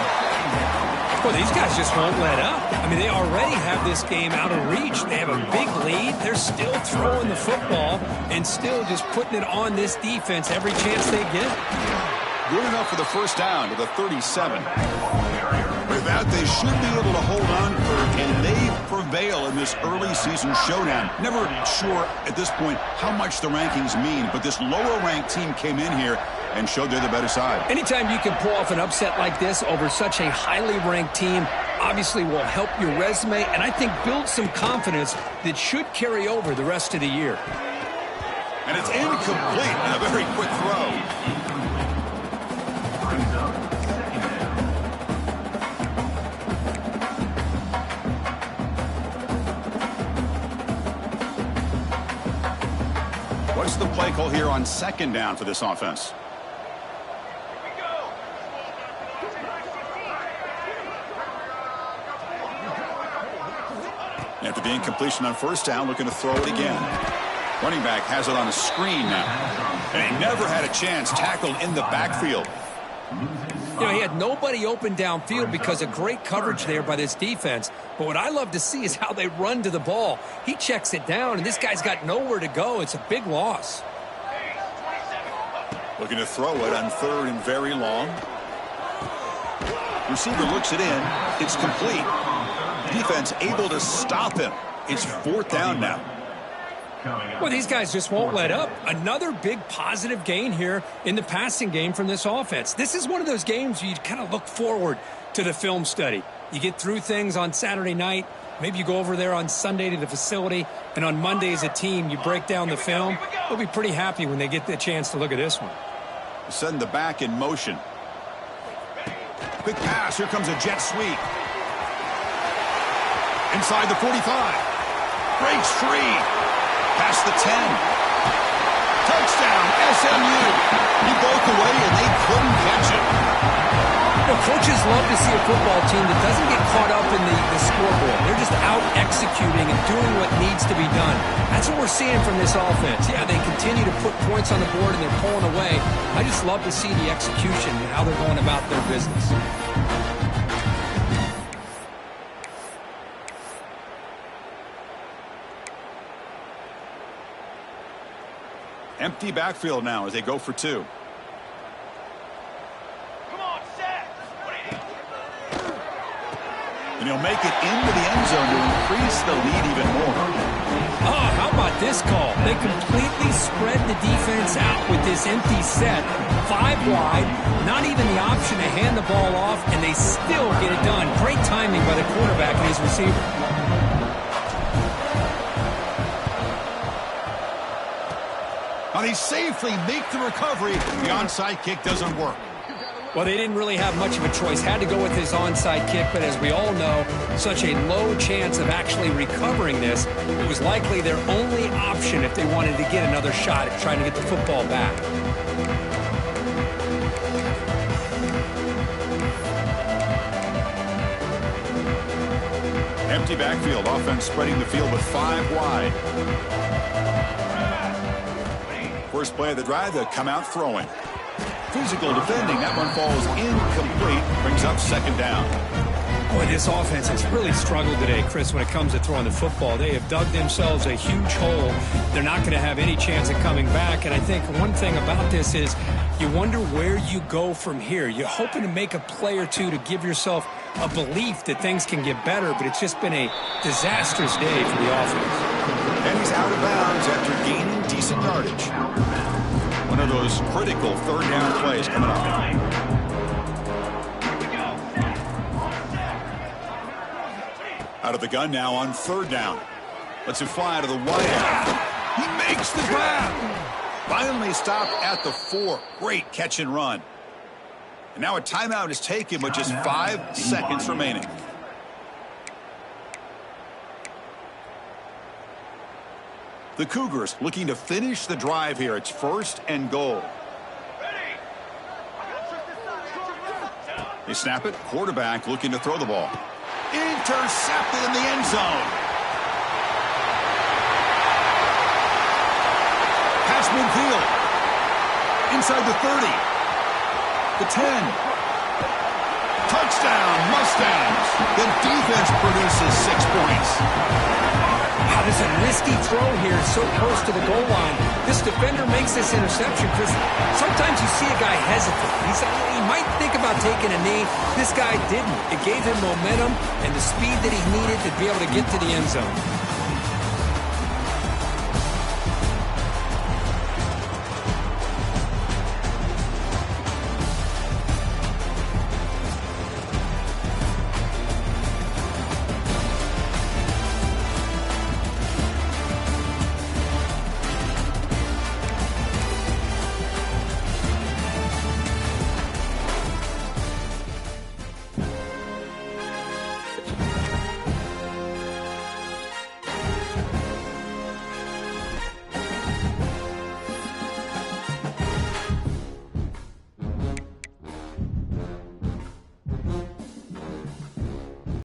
Well, these guys just won't let up. I mean, they already have this game out of reach. They have a big lead. They're still throwing the football and still just putting it on this defense every chance they get. Good enough for the first down to the 37. With that, they should be able to hold on, and they prevail in this early season showdown. Never sure at this point how much the rankings mean, but this lower-ranked team came in here and showed they're the better side. Anytime you can pull off an upset like this over such a highly ranked team, obviously will help your resume, and I think build some confidence that should carry over the rest of the year. And it's incomplete. A very quick throw. What's the play call here on 2nd down for this offense? After the incompletion on first down, looking to throw it again. Running back has it on a screen now. And he never had a chance tackled in the backfield. You know, he had nobody open downfield because of great coverage there by this defense. But what I love to see is how they run to the ball. He checks it down, and this guy's got nowhere to go. It's a big loss. Looking to throw it on third and very long. Receiver looks it in. It's complete. Defense able to stop him. It's fourth down now. Well, these guys just won't let up. Another big positive gain here in the passing game from this offense. This is one of those games where you kind of look forward to the film study. You get through things on Saturday night. Maybe you go over there on Sunday to the facility, and on Monday as a team, you break down the film. They'll be pretty happy when they get the chance to look at this one. Send the back in motion. Quick pass. Here comes a jet sweep. Inside the 45. Breaks free. Past the 10. Touchdown, SMU. He broke away, and they couldn't catch it. You know, coaches love to see a football team that doesn't get caught up in the scoreboard. They're just out executing and doing what needs to be done. That's what we're seeing from this offense. Yeah, they continue to put points on the board, and they're pulling away. I just love to see the execution and how they're going about their business. Empty backfield now as they go for two. Come on, Zach. And he'll make it into the end zone to increase the lead even more. Oh, how about this call? They completely spread the defense out with this empty set. 5 wide, not even the option to hand the ball off, and they still get it done. Great timing by the quarterback and his receiver. Now they safely make the recovery. The onside kick doesn't work. Well, they didn't really have much of a choice. Had to go with his onside kick, but as we all know, such a low chance of actually recovering this. It was likely their only option if they wanted to get another shot at trying to get the football back. Empty backfield. Offense spreading the field with 5 wide. First play of the drive, they'll come out throwing. Physical defending. That one falls incomplete. Brings up second down. Boy, this offense has really struggled today, Chris, when it comes to throwing the football. They have dug themselves a huge hole. They're not going to have any chance of coming back. And I think one thing about this is you wonder where you go from here. You're hoping to make a play or two to give yourself a belief that things can get better, but it's just been a disastrous day for the offense. And he's out of bounds after gaining decent yardage. One of those critical third down plays coming up. Out of the gun now on third down. Lets it fly to the wide. He makes the grab. Finally stopped at the 4. Great catch and run. And now a timeout is taken with just 5 seconds remaining. The Cougars looking to finish the drive here. It's first and goal. They snap it. Quarterback looking to throw the ball. Intercepted in the end zone. Pass midfield. Inside the 30. The 10. Touchdown, Mustangs. The defense produces 6 points. Wow, this is a risky throw here, so close to the goal line. This defender makes this interception because sometimes you see a guy hesitate. He might think about taking a knee. This guy didn't. It gave him momentum and the speed that he needed to be able to get to the end zone.